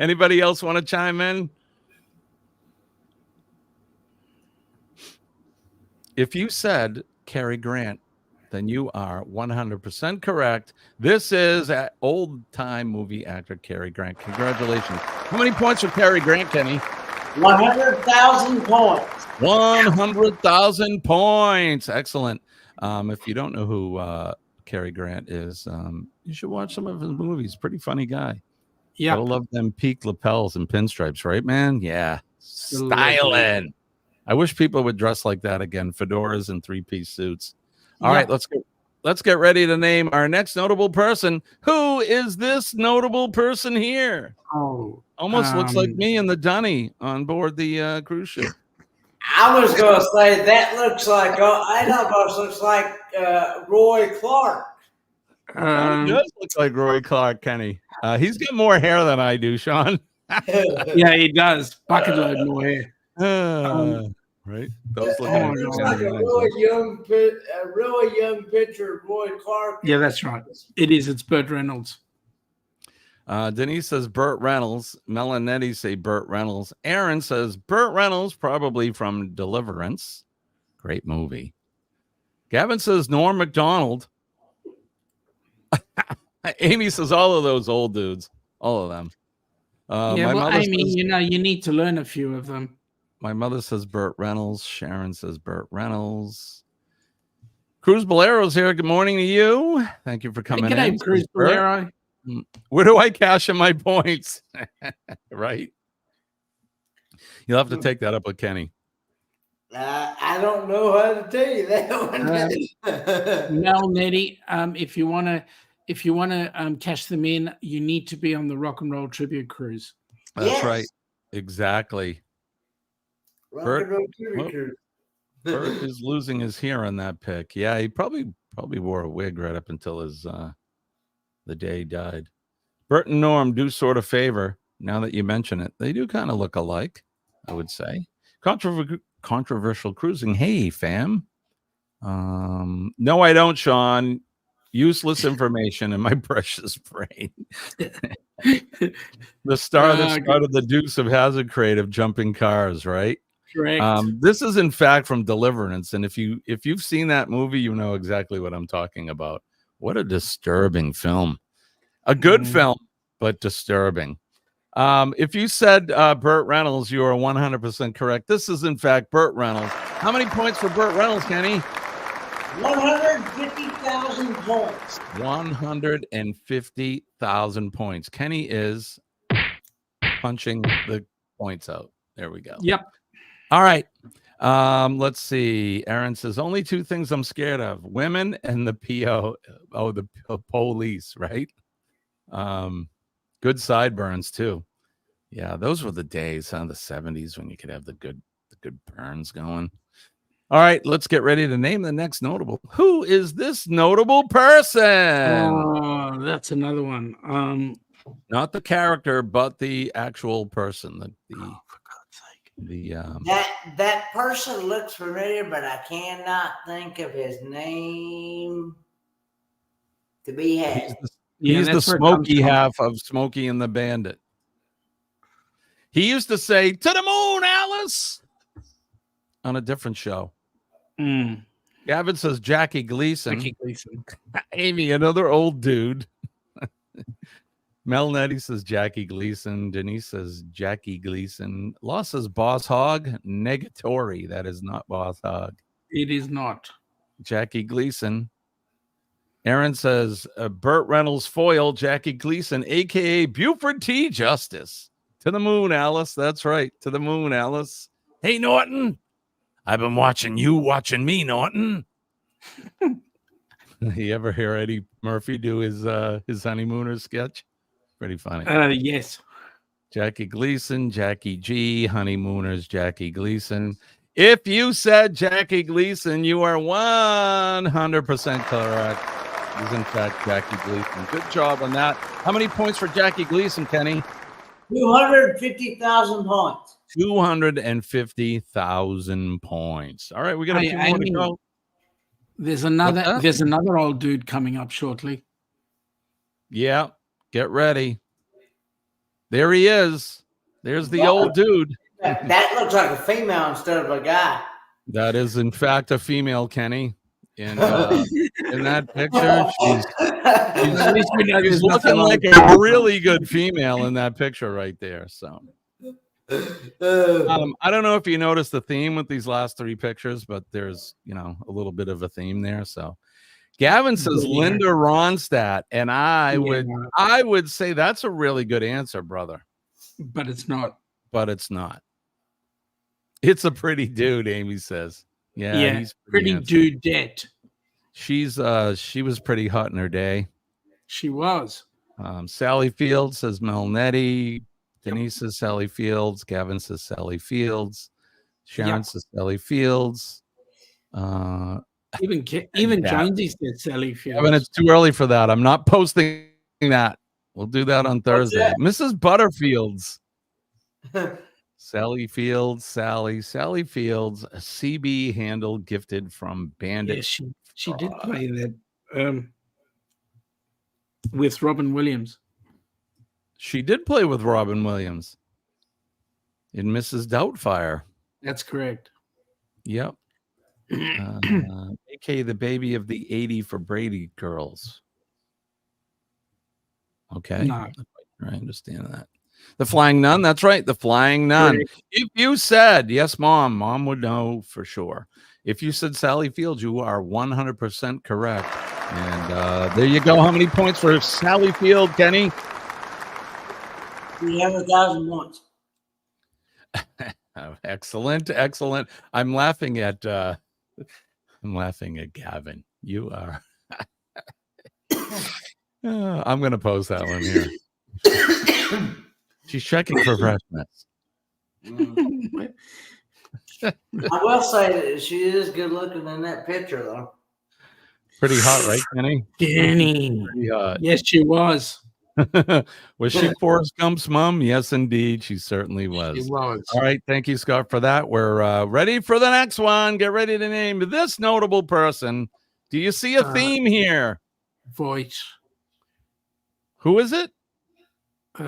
Anybody else want to chime in? If you said Cary Grant, then you are 100% correct. This is an old-time movie actor, Cary Grant. Congratulations. How many points for Cary Grant, Kenny? 100,000 points. 100,000 points. Excellent. If you don't know who Cary Grant is, you should watch some of his movies. Pretty funny guy. Yeah. I love them peak lapels and pinstripes, right, man? Yeah. Styling. I wish people would dress like that again. Fedoras and three-piece suits. All right, let's get ready to name our next notable person. Who is this notable person here? Oh, almost looks like me and the Dunny on board the cruise ship. I was going to say that looks like it almost looks like Roy Clark. It does look like Roy Clark, Kenny. He's got more hair than I do, Sean. Yeah, he does. Bucket load more hair. Right? Those look like a really young picture of Roy Clark. Yeah, that's right. It is. It's Burt Reynolds. Denise says Burt Reynolds. Melanetti say Burt Reynolds. Aaron says Burt Reynolds, probably from Deliverance. Great movie. Gavin says Norm Macdonald. Amy says all of those old dudes. All of them. Yeah, well, Amy, says, you need to learn a few of them. My mother says Burt Reynolds. Sharon says Burt Reynolds. Cruz Bolero's here. Good morning to you. Thank you for coming in. Cruz Bolero. Where do I cash in my points? Right? You'll have to take that up with Kenny. I don't know how to tell you that one. Mel Nettie, if you want to cash them in, you need to be on the Rock and Roll Tribute Cruise. That's right. Exactly. Bert is losing his hair on that pick. Yeah, he probably wore a wig right up until his the day he died. Bert and Norm do sort of favor. Now that you mention it, they do kind of look alike, I would say. Controversial cruising. Hey, fam. No, I don't, Sean. Useless information in my precious brain. The star that started the Dukes of Hazzard creative jumping cars, right? Correct. This is in fact from Deliverance, and if you've seen that movie, you know exactly what I'm talking about. What a disturbing film. A good film, but disturbing. If you said Burt Reynolds, you are 100% correct. This is in fact Burt Reynolds. How many points for Burt Reynolds, Kenny? 150,000 points. 150,000 points. Kenny is punching the points out. There we go. Yep. All right. Let's see. Aaron says only two things I'm scared of: women and the police. Right. Good sideburns too. Yeah, those were the days, huh? The 70s when you could have the good burns going. All right, let's get ready to name the next notable. Who is this notable person? Oh, that's another one. Not the character, but the actual person. For God's sake. That person looks familiar, but I cannot think of his name to be had. He's the Smokey half of Smokey and the Bandit. He used to say, "To the moon, Alice," on a different show. Gavin says Jackie Gleason. Amy, another old dude. Mel Nettie says Jackie Gleason. Denise says Jackie Gleason. Law says Boss Hogg. Negatory. That is not Boss Hogg. It is not. Jackie Gleason. Aaron says Burt Reynolds foil, Jackie Gleason, a.k.a. Buford T. Justice. To the moon, Alice. That's right. To the moon, Alice. Hey, Norton. I've been watching you watching me, Norton. You ever hear Eddie Murphy do his honeymooner sketch? Pretty funny. Yes. Jackie Gleason, Jackie G, honeymooners, Jackie Gleason. If you said Jackie Gleason, you are 100% correct. He's in fact Jackie Gleason. Good job on that. How many points for Jackie Gleason, Kenny? 250,000 points. 250,000 points. All right, we got a few more to go. There's another old dude coming up shortly. Yeah, get ready. There he is. There's the old dude. That looks like a female instead of a guy. That is, in fact, a female, Kenny. And in that picture, she's looking like a really good female in that picture right there. So, I don't know if you noticed the theme with these last three pictures, but there's, a little bit of a theme there. So, Gavin says Linda Ronstadt, and I would say that's a really good answer, brother. But it's not. It's a pretty dude, Amy says. Yeah, he's pretty dudette. She was pretty hot in her day. She was. Sally Fields says Mel Nettie. Denise says Sally Fields. Gavin says Sally Fields. Sharon says Sally Fields. Even Jonesy said Sally Fields. Gavin, it's too early for that. I'm not posting that. We'll do that on Thursday. Mrs. Butterfields. Sally Fields, Sally Fields, a CB handle gifted from Bandit. Yeah, she did play that with Robin Williams. She did play with Robin Williams in Mrs. Doubtfire. That's correct. Yep. AKA the baby of the 80 for Brady girls. Okay. No. I understand that. The Flying Nun. That's right. The Flying Nun. Right. If you said, yes, Mom would know for sure. If you said Sally Fields, you are 100% correct. And there you go. How many points for Sally Field, Kenny? 300,000 points. Oh, excellent. I'm laughing at Gavin. You are. I'm going to post that one here. She's checking for freshness. I will say that she is good looking in that picture, though. Pretty hot, right, Kenny? Kenny. Pretty hot. Yes, she was. Was she Forrest Gump's mom? Yes, indeed. She certainly was. She was. All right. Thank you, Scott, for that. We're ready for the next one. Get ready to name this notable person. Do you see a theme here? Voight. Who is it?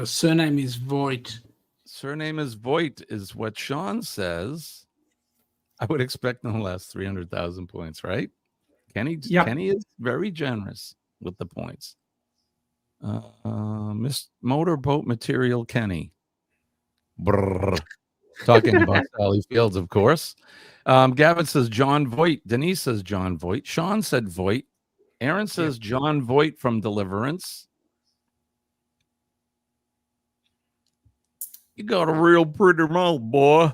Surname is Voight. Surname is Voight is what Sean says. I would expect no less. 300,000 points, right? Kenny is very generous with the points. Miss Motorboat Material Kenny. Brrr. Talking about Sally Fields, of course. Gavin says John Voight. Denise says John Voight. Sean said Voight. Aaron says John Voight from Deliverance. You got a real pretty mouth, boy.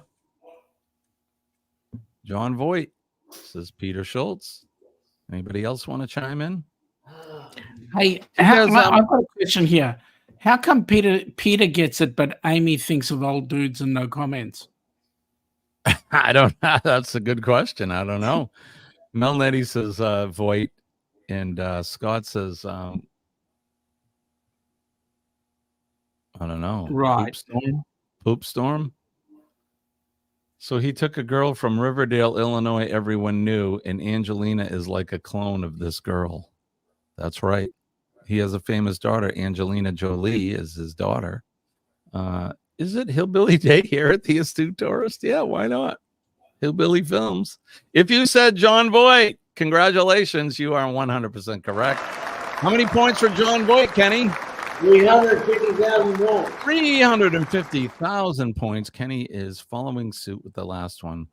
John Voight, says Peter Schultz. Anybody else want to chime in? Hey, I've got a question here. How come Peter gets it, but Amy thinks of old dudes and no comments? I don't know. That's a good question. I don't know. Melnetti says Voight, and Scott says I don't know. Right. Poop Storm. So he took a girl from Riverdale, Illinois, everyone knew, and Angelina is like a clone of this girl. That's right. He has a famous daughter. Angelina Jolie is his daughter. Is it Hillbilly Day here at the Astute Tourist? Yeah, why not? Hillbilly Films. If you said John Voight, congratulations. You are 100% correct. How many points for John Voight, Kenny? 350,000 points. 350,000 points. Kenny is following suit with the last one.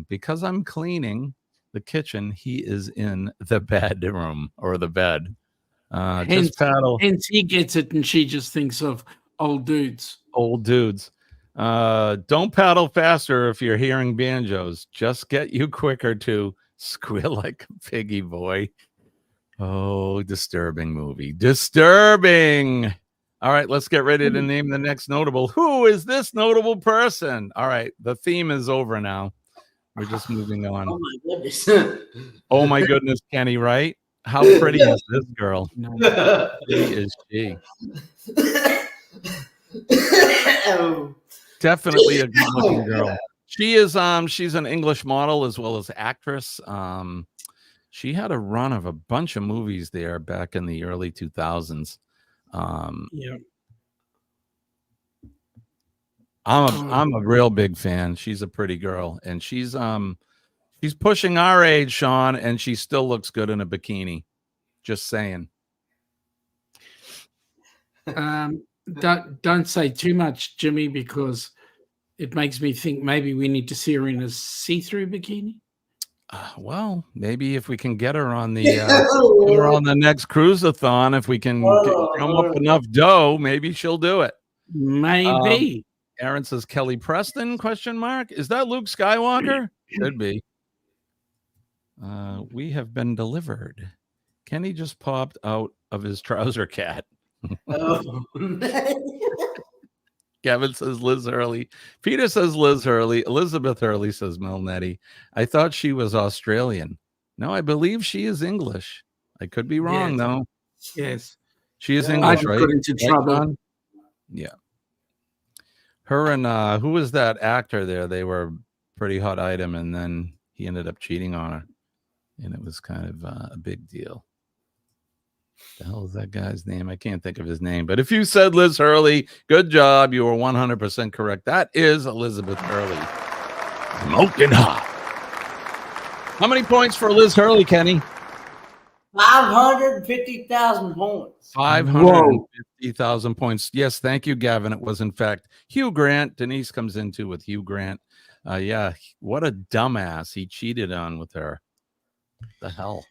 Because I'm cleaning the kitchen, he is in the bedroom or the bed. Just paddle. Hence he gets it, and she just thinks of old dudes. Old dudes. Don't paddle faster if you're hearing banjos. Just get you quicker to squeal like a piggy boy. Oh, disturbing movie. Disturbing. All right, let's get ready to name the next notable. Who is this notable person? All right, the theme is over now. We're just moving on. Oh, my goodness. Oh, my goodness, Kenny, right? How pretty is this girl? Pretty is she? Definitely a good-looking girl. She is she's an English model as well as actress. She had a run of a bunch of movies there back in the early 2000s. Yeah. I'm a real big fan. She's a pretty girl, and she's pushing our age, Sean, and she still looks good in a bikini. Just saying. Don't say too much, Jimmy, because it makes me think maybe we need to see her in a see-through bikini. Well, maybe if we can get her on the get her on the next cruise-a-thon, if we can come up enough dough, maybe she'll do it. Maybe. Aaron says Kelly Preston ? Is that Luke Skywalker? Could be. We have been delivered. Kenny just popped out of his trouser cat. Kevin says Liz Hurley. Peter says Liz Hurley. Elizabeth Hurley says Melnetti. I thought she was Australian. No, I believe she is English. I could be wrong, though. Yes. She is English, I right? got into trouble. Yeah. Her and who was that actor there? They were pretty hot item, and then he ended up cheating on her. And it was kind of a big deal. The hell is that guy's name? I can't think of his name. But if you said Liz Hurley, good job. You were 100% correct. That is Elizabeth Hurley. Smoking hot. How many points for Liz Hurley, Kenny? 550,000 points. 550,000 points. Yes, thank you, Gavin. It was, in fact, Hugh Grant. Denise comes into with Hugh Grant. Yeah, what a dumbass he cheated on with her. The hell?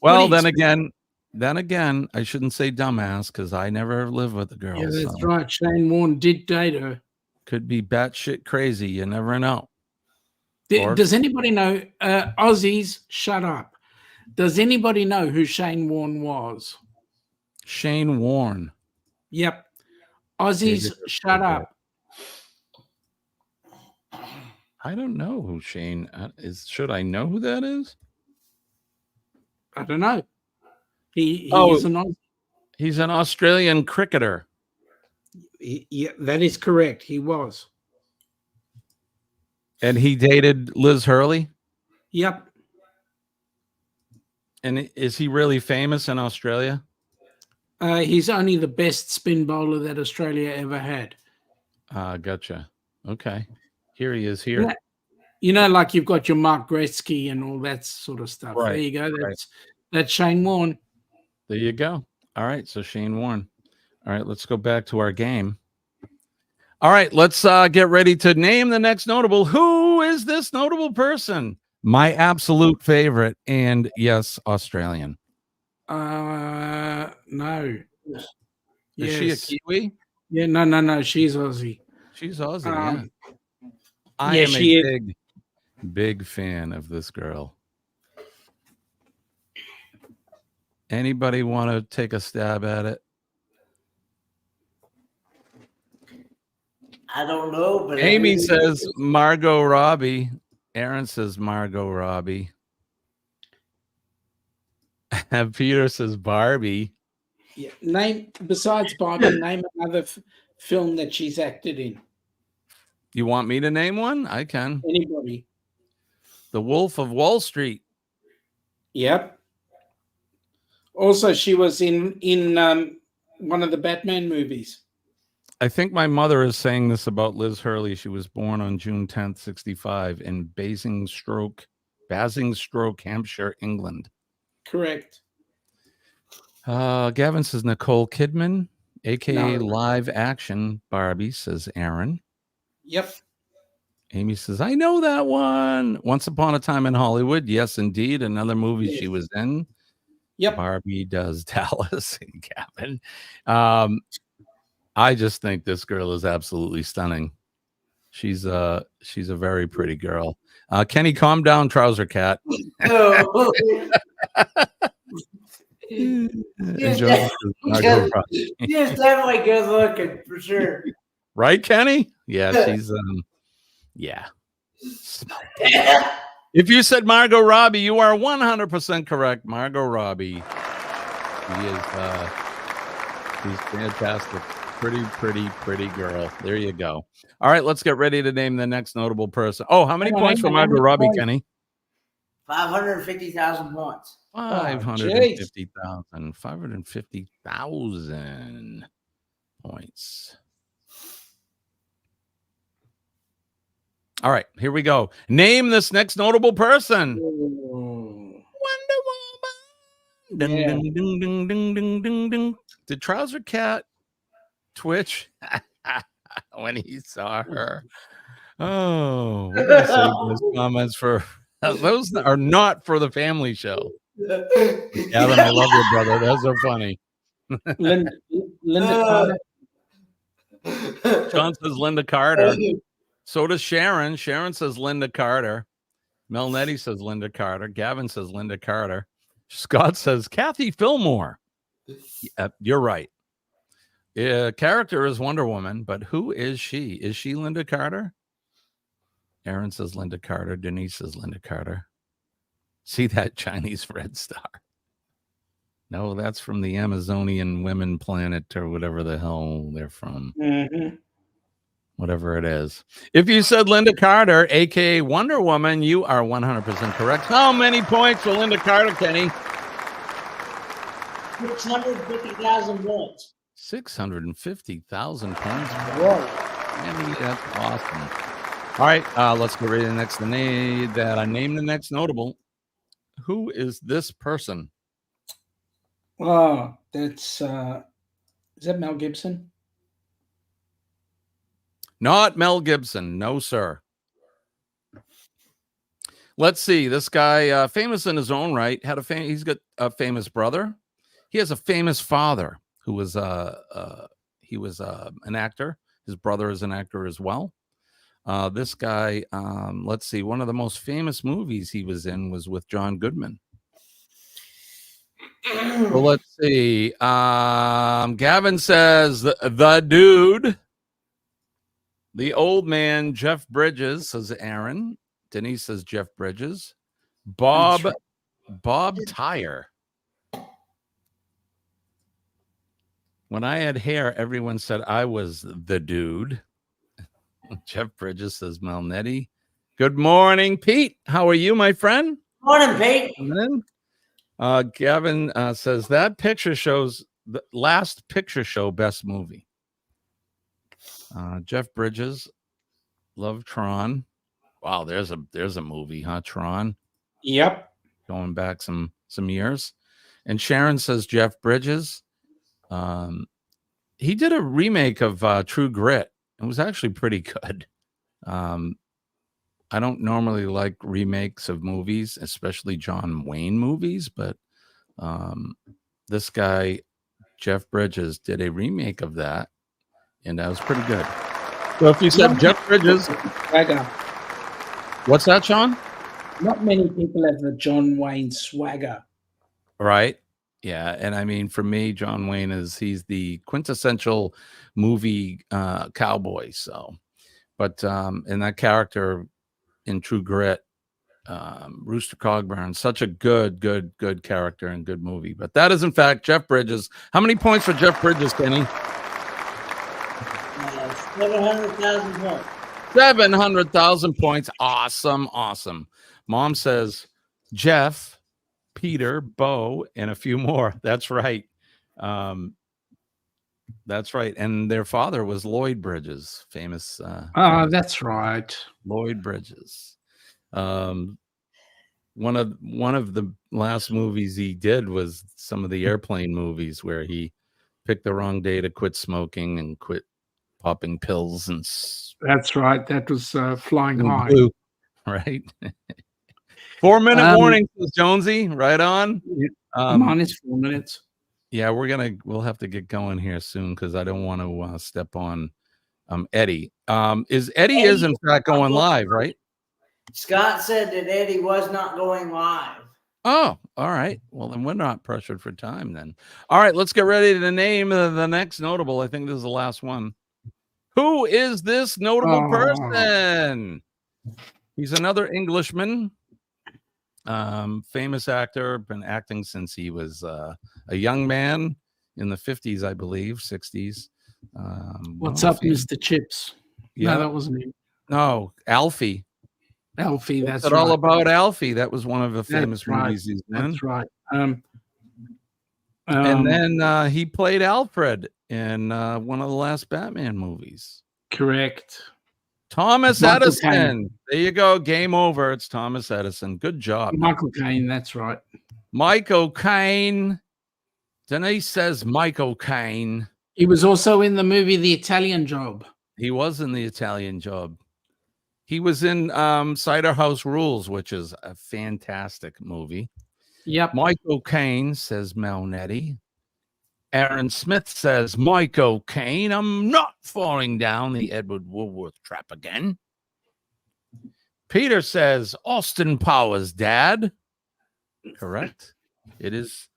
Well, then again, I shouldn't say dumbass because I never lived with the girl. Yeah, that's right. Shane Warne did date her. Could be batshit crazy. You never know. Does anybody know? Aussies, shut up. Does anybody know who Shane Warne was? Shane Warne. Yep. Aussies, shut up. I don't know who Shane is. Should I know who that is? I don't know. He's an Australian cricketer. Yeah, that is correct. He was. And he dated Liz Hurley? Yep. And is he really famous in Australia? He's only the best spin bowler that Australia ever had. Gotcha. Okay. Here he is here. You know, like you've got your Mark Gretzky and all that sort of stuff. Right, There you go. That's Shane Warne. There you go. All right. So Shane Warne. All right. Let's go back to our game. All right, let's get ready to name the next notable. Who is this notable person? My absolute favorite, and yes, Australian. No. Is she a Kiwi? Yeah, no. She's Aussie. She's Aussie, yeah. I yeah, am she a is. big fan of this girl. Anybody want to take a stab at it? I don't know, but Amy says Margot Robbie. Aaron says Margot Robbie. Peter says Barbie. Yeah. Name besides Barbie, name another film that she's acted in. You want me to name one? I can. Anybody? The Wolf of Wall Street. Yep. Also, she was in one of the Batman movies. I think my mother is saying this about Liz Hurley. She was born on June 10th, 65 in Basingstoke, Hampshire, England. Correct. Gavin says Nicole Kidman, a.k.a. live action Barbie, says Aaron. Yep. Amy says, I know that one. Once Upon a Time in Hollywood. Yes, indeed. Another movie she was in. Yep. Barbie Does Dallas and Gavin. I just think this girl is absolutely stunning. She's a very pretty girl. Kenny, calm down, Trouser Cat. She's definitely good looking for sure. Right, Kenny? Yeah, she's yeah. If you said Margot Robbie, you are 100% correct. Margot Robbie. She's fantastic. Pretty girl. There you go. All right, let's get ready to name the next notable person. Oh, how many points for Margot Robbie, Kenny? 550,000 points. 550,000. 550,000 points. All right, here we go. Name this next notable person. Wonder Woman. Ding, ding, ding, ding, ding, ding, ding, ding. Did Trouser Cat twitch when he saw her? Oh, we're gonna save those comments for those are not for the family show. Gavin, I love you, brother. Those are funny. Linda Carter. John says Linda Carter. So does Sharon. Sharon says Linda Carter. Mel Nettie says Linda Carter. Gavin says Linda Carter. Scott says Kathy Fillmore. You're right. Character is Wonder Woman, but who is she? Is she Linda Carter? Aaron says Linda Carter. Denise says Linda Carter. See that Chinese red star? No, that's from the Amazonian women planet or whatever the hell they're from. Mm-hmm. Whatever it is. If you said Linda Carter, a.k.a. Wonder Woman, you are 100% correct. How many points for Linda Carter, Kenny? 650,000 points. 650,000 points. Whoa. Kenny, that's awesome. All right, let's get ready to name the next notable. Who is this person? Oh, that's is that Mel Gibson? Not Mel Gibson. No, sir. Let's see. This guy, famous in his own right, he's got a famous brother. He has a famous father who was an actor. His brother is an actor as well. This guy, let's see. One of the most famous movies he was in was with John Goodman. Well, let's see. Gavin says the dude. The old man, Jeff Bridges, says Aaron. Denise says Jeff Bridges. Bob Tyre. When I had hair, everyone said I was the dude. Jeff Bridges says Mel Nettie. Good morning, Pete. How are you, my friend? Morning, Pete. Gavin says that picture shows the last picture show best movie. Jeff Bridges, love Tron. Wow, there's a movie, huh? Tron. Yep. Going back some years. And Sharon says Jeff Bridges. He did a remake of True Grit. It was actually pretty good. I don't normally like remakes of movies, especially John Wayne movies, but this guy, Jeff Bridges, did a remake of that, and that was pretty good. So if you said Jeff Bridges, Swagger. What's that, Sean? Not many people have the John Wayne swagger. Right. Yeah. And I mean, for me, John Wayne he's the quintessential movie cowboy. So, but in that character in True Grit, Rooster Cogburn, such a good character and good movie. But that is, in fact, Jeff Bridges. How many points for Jeff Bridges, Kenny? 700,000 points. 700,000 points. Awesome. Mom says Jeff, Peter, Bo, and a few more. That's right. That's right. And their father was Lloyd Bridges, famous. That's right. Lloyd Bridges. One of the last movies he did was some of the airplane movies where he picked the wrong day to quit smoking and quit popping pills. And that's right. That was Flying High. Blue, right? 4-minute warning, Jonesy. Right on. Minus 4 minutes. Yeah, we'll have to get going here soon because I don't want to step on Eddie. Eddie is in fact going live, right? Scott said that Eddie was not going live. Oh, all right. Well, then we're not pressured for time then. All right, let's get ready to name the next notable. I think this is the last one. Who is this notable person? He's another Englishman, famous actor, been acting since he was a young man in the 50s, I believe, 60s. What's up, Mr. Chips? Yeah. No, that wasn't him. No, Alfie. Alfie, that's What's it all about Alfie? That was one of the famous movies he's in. That's right. And then he played Alfred in one of the last Batman movies. Correct. Thomas Michael Edison. Caine. There you go. Game over. It's Thomas Edison. Good job. Michael Caine, that's right. Michael Caine. Denise says Michael Caine. He was also in the movie The Italian Job. He was in The Italian Job. He was in Cider House Rules, which is a fantastic movie. Yep. Michael Caine, says Mel Nettie. Aaron Smith says, Michael Caine, I'm not falling down the Edward Woolworth trap again. Peter says, Austin Powers' dad. Correct. It is.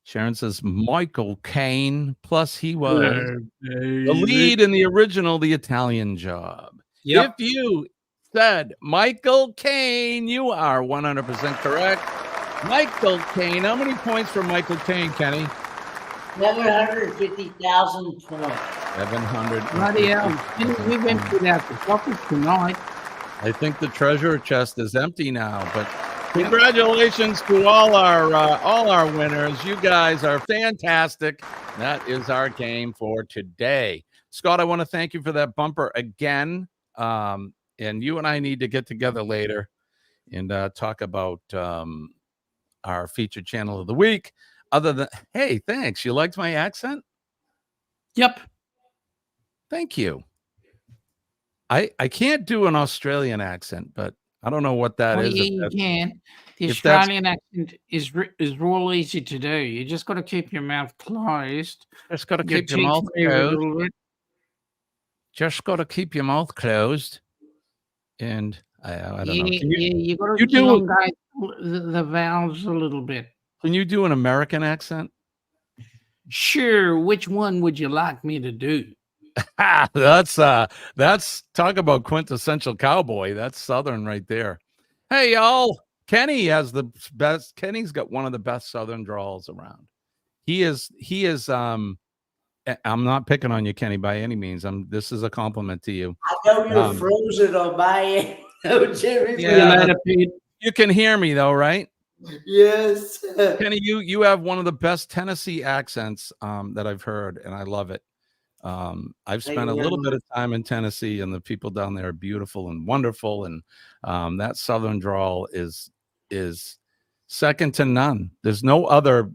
Sharon says, Michael Caine, plus he was the lead in the original The Italian Job. If you said Michael Caine, you are 100% correct. Michael Caine. How many points for Michael Caine, Kenny? 750,000 points. 700. Bloody hell. We've emptied out the pockets tonight. I think the treasure chest is empty now, but congratulations to all our winners. You guys are fantastic. That is our game for today. Scott, I want to thank you for that bumper again. And you and I need to get together later and talk about our featured channel of the week. Other than, hey, thanks. You liked my accent? Yep. Thank you. I can't do an Australian accent, but I don't know what that is. You can. The Australian accent is real easy to do. You just got to keep your mouth closed. Just got to keep your mouth closed. Just got to keep your mouth closed. And I don't know. You got to elongate the vowels a little bit. Can you do an American accent? Sure. Which one would you like me to do? That's talk about quintessential cowboy. That's Southern right there. Hey, y'all. Kenny has the best. Kenny's got one of the best Southern drawls around. He is. I'm not picking on you, Kenny, by any means. This is a compliment to you. I know you're frozen on my end. Jimmy. Yeah, you can hear me though, right? Yes. Kenny, you have one of the best Tennessee accents that I've heard, and I love it. I've spent a little bit of time in Tennessee, and the people down there are beautiful and wonderful, and that Southern drawl is second to none. There's no other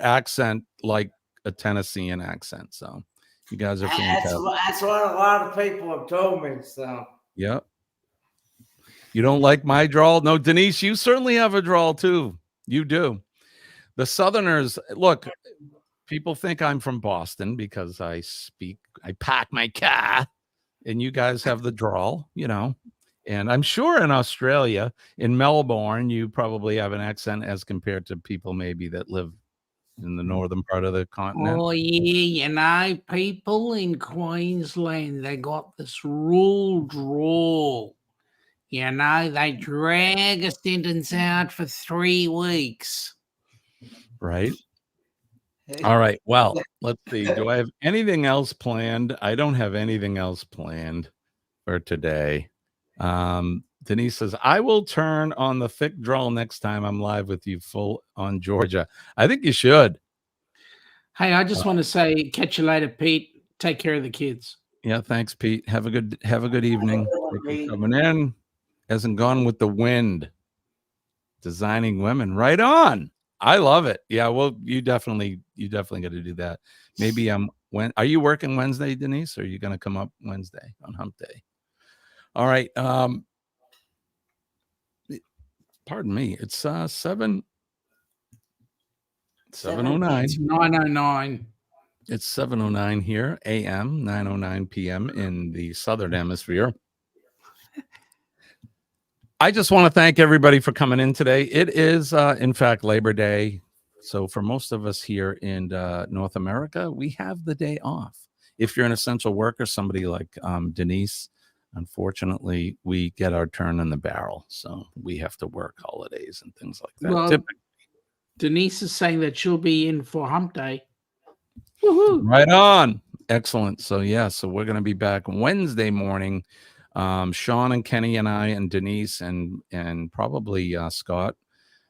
accent like a Tennessean accent. So You guys are That's, fantastic. that's what a lot of people have told me. So Yep. You don't like my drawl? No, Denise, you certainly have a drawl too. You do. The Southerners, look, people think I'm from Boston because I park my car, and you guys have the drawl, you know. And I'm sure in Australia, in Melbourne, you probably have an accent as compared to people maybe that live in the northern part of the continent. Oh, yeah, you know, people in Queensland, they got this rule drawl. You know, they drag a sentence out for 3 weeks. Right. All right. Well, let's see. Do I have anything else planned? I don't have anything else planned for today. Denise says, I will turn on the thick drawl next time I'm live with you full on Georgia. I think you should. Hey, I just want to say, catch you later, Pete. Take care of the kids. Yeah, thanks, Pete. Have a good evening. Thank you for coming in. Hasn't gone with the wind. Designing women. Right on. I love it. Yeah, well, you definitely got to do that. Maybe are you working Wednesday, Denise? Or are you gonna come up Wednesday on hump day? All right. Pardon me. It's 7:09. It's 9:09. It's 7:09 here, AM, 9:09 PM in the Southern Hemisphere. I just want to thank everybody for coming in today. It is, in fact, Labor Day. So for most of us here in North America, we have the day off. If you're an essential worker, somebody like Denise, unfortunately, we get our turn in the barrel. So we have to work holidays and things like that. Well, Denise is saying that she'll be in for hump day. Woohoo! Right on. Excellent. So, so we're going to be back Wednesday morning. Sean and Kenny and I and Denise and probably Scott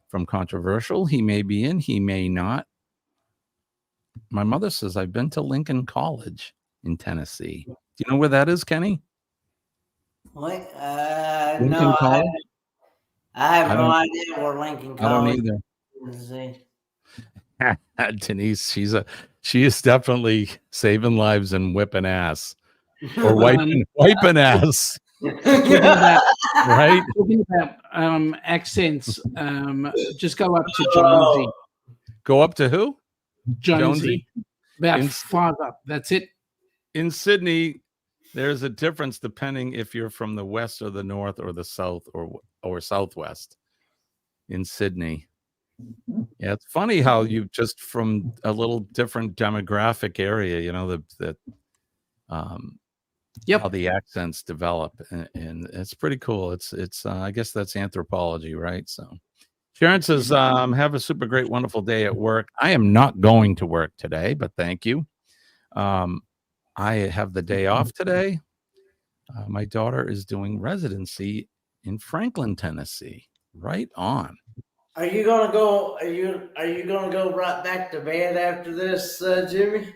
from Controversial. He may be in, he may not. My mother says I've been to Lincoln College in Tennessee. Do you know where that is, Kenny? What? Lincoln No, College? I have no idea where Lincoln College is. I don't either. Denise, she is definitely saving lives and whipping ass. Or wiping ass. Right? Talking about accents, just go up to Jonesy. Go up to who? Jonesy. About 5 up. That's it. In Sydney, there's a difference depending if you're from the west or the north or the south or southwest in Sydney. Yeah, it's funny how you just from a little different demographic area, you know, how the accents develop, and it's pretty cool. It's I guess that's anthropology, right? So Sharon says, have a super great, wonderful day at work. I am not going to work today, but thank you. I have the day off today. My daughter is doing residency in Franklin, Tennessee. Right on. Are you gonna go? Are you gonna go right back to bed after this, Jimmy?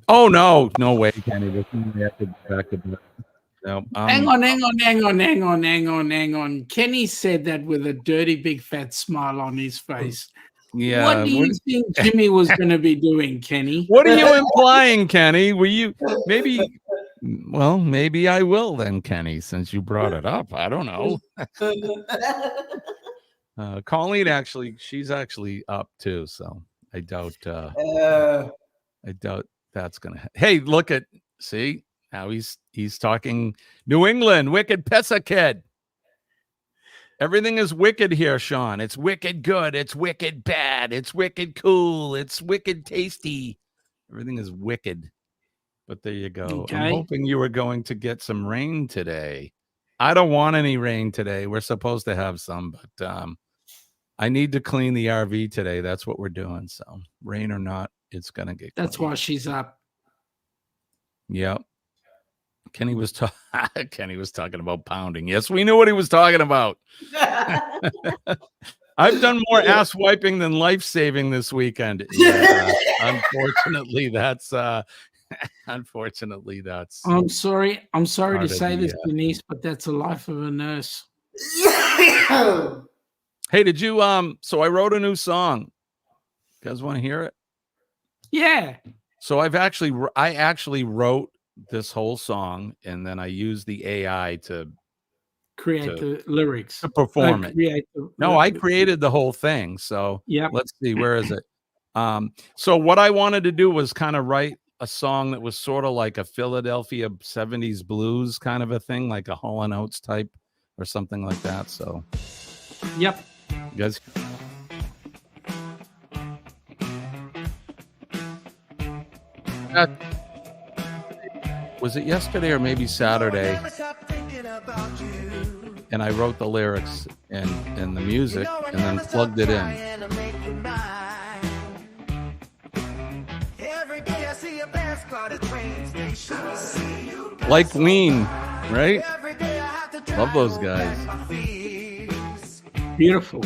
Oh no way, Kenny. We have to get back to bed. No, Hang on. Kenny said that with a dirty big fat smile on his face. Yeah. What do you think Jimmy was going to be doing, Kenny? What are you implying, Kenny? Were you maybe? Well, maybe I will then, Kenny, since you brought it up. I don't know. Colleen she's actually up too, so I doubt. I doubt that's gonna. Hey, look at see now he's talking New England wicked Pessa kid. Everything is wicked here, Sean. It's wicked good. It's wicked bad. It's wicked cool. It's wicked tasty. Everything is wicked. But there you go. Okay. I'm hoping you were going to get some rain today. I don't want any rain today. We're supposed to have some, but I need to clean the RV today. That's what we're doing. So rain or not, it's going to get clean. That's why she's up. Yep. Kenny was talking about pounding. Yes, we knew what he was talking about. I've done more ass wiping than life saving this weekend. Yeah, unfortunately, that's I'm sorry to say this, Denise, but that's the life of a nurse. Hey, did you so I wrote a new song. You guys want to hear it? Yeah. So I actually wrote this whole song, and then I used the AI to create the lyrics, to perform it. No, I created the whole thing. So let's see, where is it? So what I wanted to do was kind of write a song that was sort of like a Philadelphia 70s blues kind of a thing, like a Hall & Oates type or something like that. So you guys. Was it yesterday or maybe Saturday? And I wrote the lyrics and the music and then plugged it in. Like Ween, right? Love those guys. Beautiful.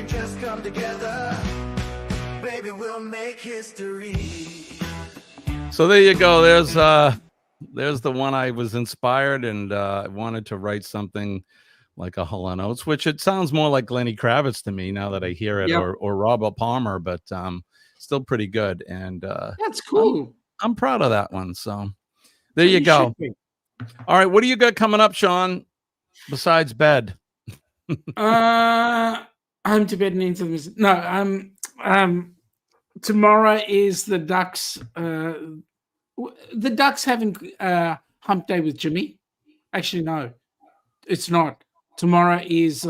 Just come together, baby, we'll make history. So there you go. There's the one I was inspired, and I wanted to write something like a Hall & Oates, which it sounds more like Lenny Kravitz to me now that I hear it, or Robert Palmer, but still pretty good. And that's cool. I'm proud of that one. So there you go. All right, what do you got coming up, Sean? Besides bed? I'm to bed and into the music. No, tomorrow is the Ducks. The Ducks having hump day with Jimmy. Actually, no, it's not. Tomorrow is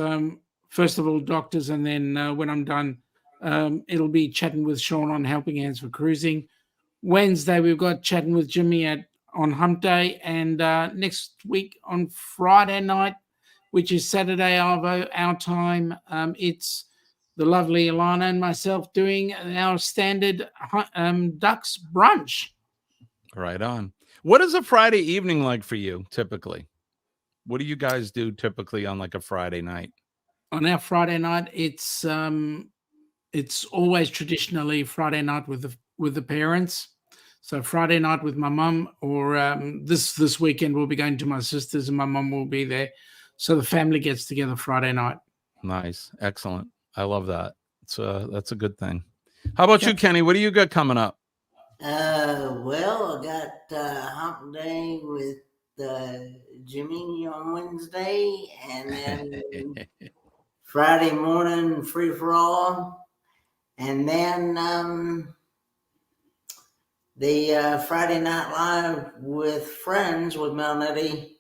first of all doctors, and then when I'm done, it'll be chatting with Sean on Helping Hands for Cruising. Wednesday we've got chatting with Jimmy on hump day, and next week on Friday night, which is Saturday our time, it's the lovely Ilana and myself doing our standard Ducks brunch. Right on. What is a Friday evening like for you, typically? What do you guys do typically on like a Friday night? On our Friday night, it's always traditionally Friday night with the parents. So Friday night with my mum, or this weekend we'll be going to my sister's and my mum will be there. So the family gets together Friday night. Nice. Excellent. I love that. That's a good thing. How about you, Kenny? What do you got coming up? Well, I got hump day with Jimmy on Wednesday, and then Friday morning free for all, and then the Friday Night Live with friends with Melnetty,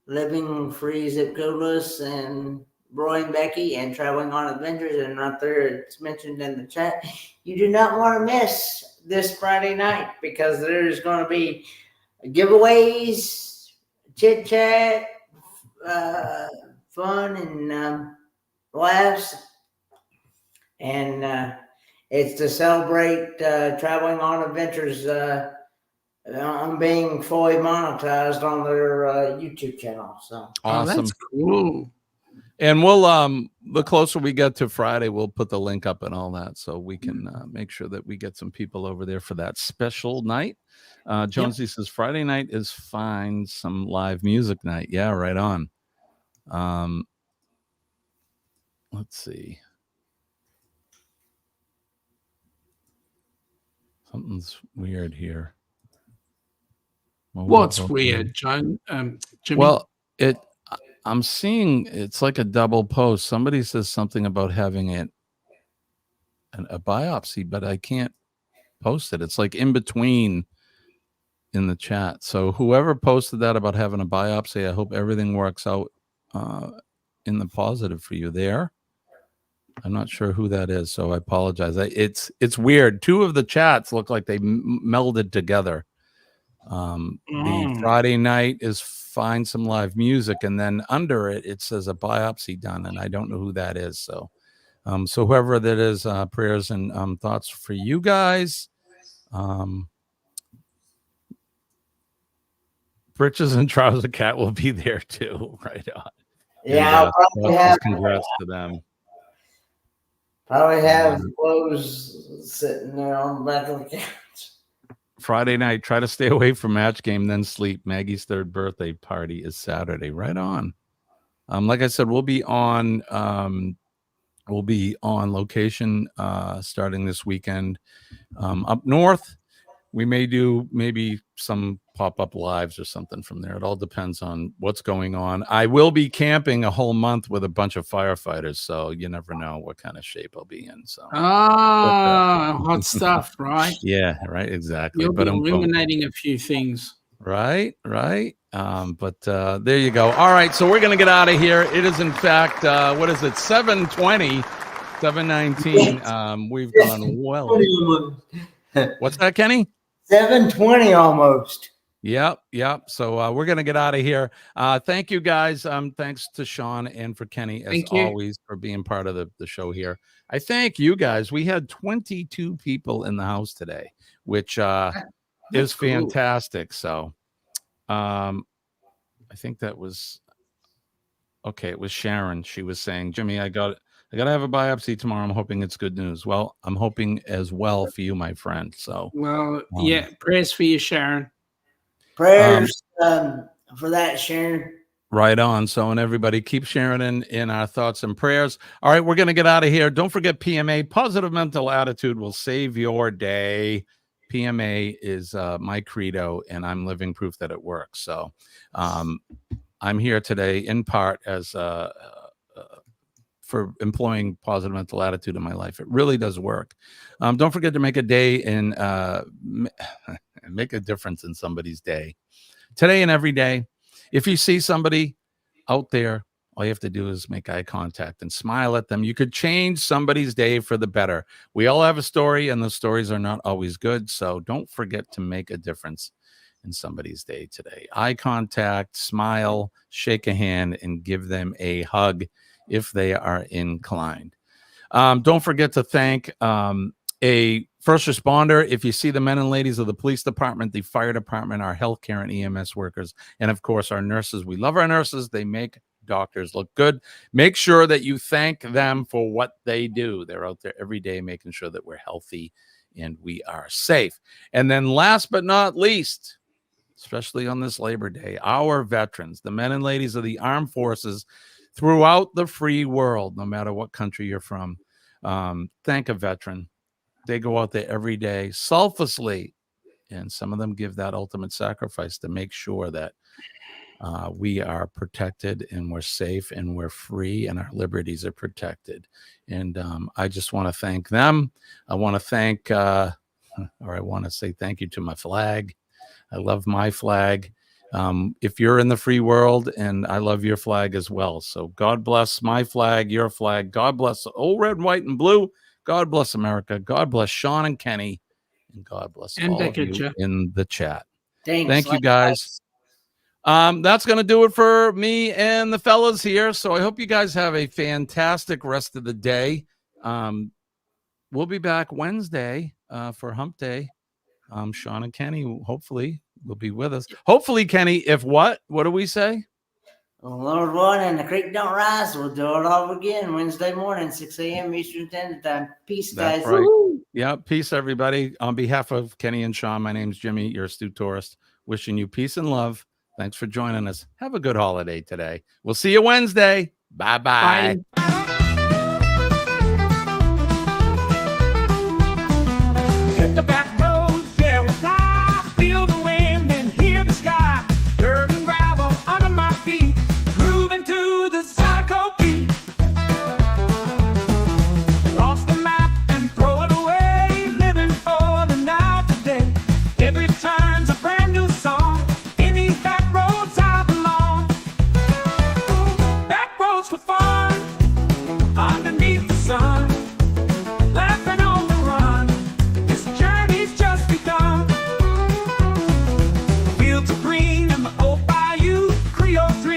Living Free Zip Codeless, and Roy and Becky, and Traveling on Adventures. And right there, it's mentioned in the chat. You do not want to miss this Friday night, because there's going to be giveaways, chit chat, fun, and laughs. And it's to celebrate Traveling on Adventures on being fully monetized on their YouTube channel. So awesome. That's cool. And we'll the closer we get to Friday, we'll put the link up and all that, so we can make sure that we get some people over there for that special night. Jonesy says Friday night is fine, some live music night. Yeah, right on. Let's see. Something's weird here. What's weird, John? Jimmy? Well, I'm seeing it's like a double post. Somebody says something about having a biopsy, but I can't post it. It's like in between in the chat. So whoever posted that about having a biopsy, I hope everything works out in the positive for you there. I'm not sure who that is, so I apologize. It's weird. Two of the chats look like they melded together. The Friday night is find some live music, and then under it says a biopsy done, and I don't know who that is. So so whoever that is, prayers and thoughts for you guys. Britches and Trouser Cat will be there too. Right on. Yeah, and, congrats to them. Probably have clothes sitting there on the back of the couch. Friday night, try to stay away from match game, then sleep. Maggie's 3rd birthday party is Saturday. Right on. Like I said, we'll be on location starting this weekend up north. We may do maybe some pop-up lives or something from there. It all depends on what's going on. I will be camping a whole month with a bunch of firefighters, so you never know what kind of shape I'll be in. So hot stuff, right? Yeah, right, exactly. You'll be illuminating a few things. Right. But there you go. All right, so we're going to get out of here. It is, in fact, what is it, 7:20, 7:19. We've gone well. What's that, Kenny? 7:20 almost. Yep. So we're going to get out of here. Thank you, guys. Thanks to Sean and for Kenny, as always, for being part of the show here. I thank you guys. We had 22 people in the house today, which is fantastic. So I think that was okay. It was Sharon. She was saying, Jimmy, I got to have a biopsy tomorrow. I'm hoping it's good news. Well, I'm hoping as well for you, my friend. So, well, prayers for you, Sharon. Prayers for that, Sharon. Right on. So, and everybody keep sharing in our thoughts and prayers. All right, we're going to get out of here. Don't forget PMA, positive mental attitude will save your day. PMA is my credo, and I'm living proof that it works. So I'm here today in part as for employing positive mental attitude in my life. It really does work. Don't forget to make a day and make a difference in somebody's day today and every day. If you see somebody out there, all you have to do is make eye contact and smile at them. You could change somebody's day for the better. We all have a story, and the stories are not always good. So don't forget to make a difference in somebody's day today. Eye contact, smile, shake a hand, and give them a hug if they are inclined. Don't forget to thank a first responder. If you see the men and ladies of the police department, the fire department, our healthcare and EMS workers, and of course our nurses. We love our nurses. They make doctors look good. Make sure that you thank them for what they do. They're out there every day making sure that we're healthy and we are safe. And then last but not least, especially on this Labor Day, our veterans, the men and ladies of the armed forces throughout the free world, no matter what country you're from. Thank a veteran. They go out there every day selflessly, and some of them give that ultimate sacrifice to make sure that we are protected and we're safe and we're free and our liberties are protected. And I just want to thank them. I want to thank, I want to say thank you to my flag. I love my flag. If you're in the free world, and I love your flag as well. So God bless my flag, your flag. God bless old red, white, and blue. God bless America. God bless Sean and Kenny. And God bless all of you in the chat. Thank you, guys. That's going to do it for me and the fellas here. So I hope you guys have a fantastic rest of the day. We'll be back Wednesday for Hump Day. Sean and Kenny, hopefully, will be with us. Hopefully, Kenny, if what do we say? Well, Lord willing, and the creek don't rise, we'll do it all again Wednesday morning, 6 a.m. Eastern Standard Time. Peace, guys. That's right. Woo-hoo. Yeah, peace, everybody. On behalf of Kenny and Sean, my name's Jimmy, your astute tourist, wishing you peace and love. Thanks for joining us. Have a good holiday today. We'll see you Wednesday. Bye-bye. Bye. Hit the back.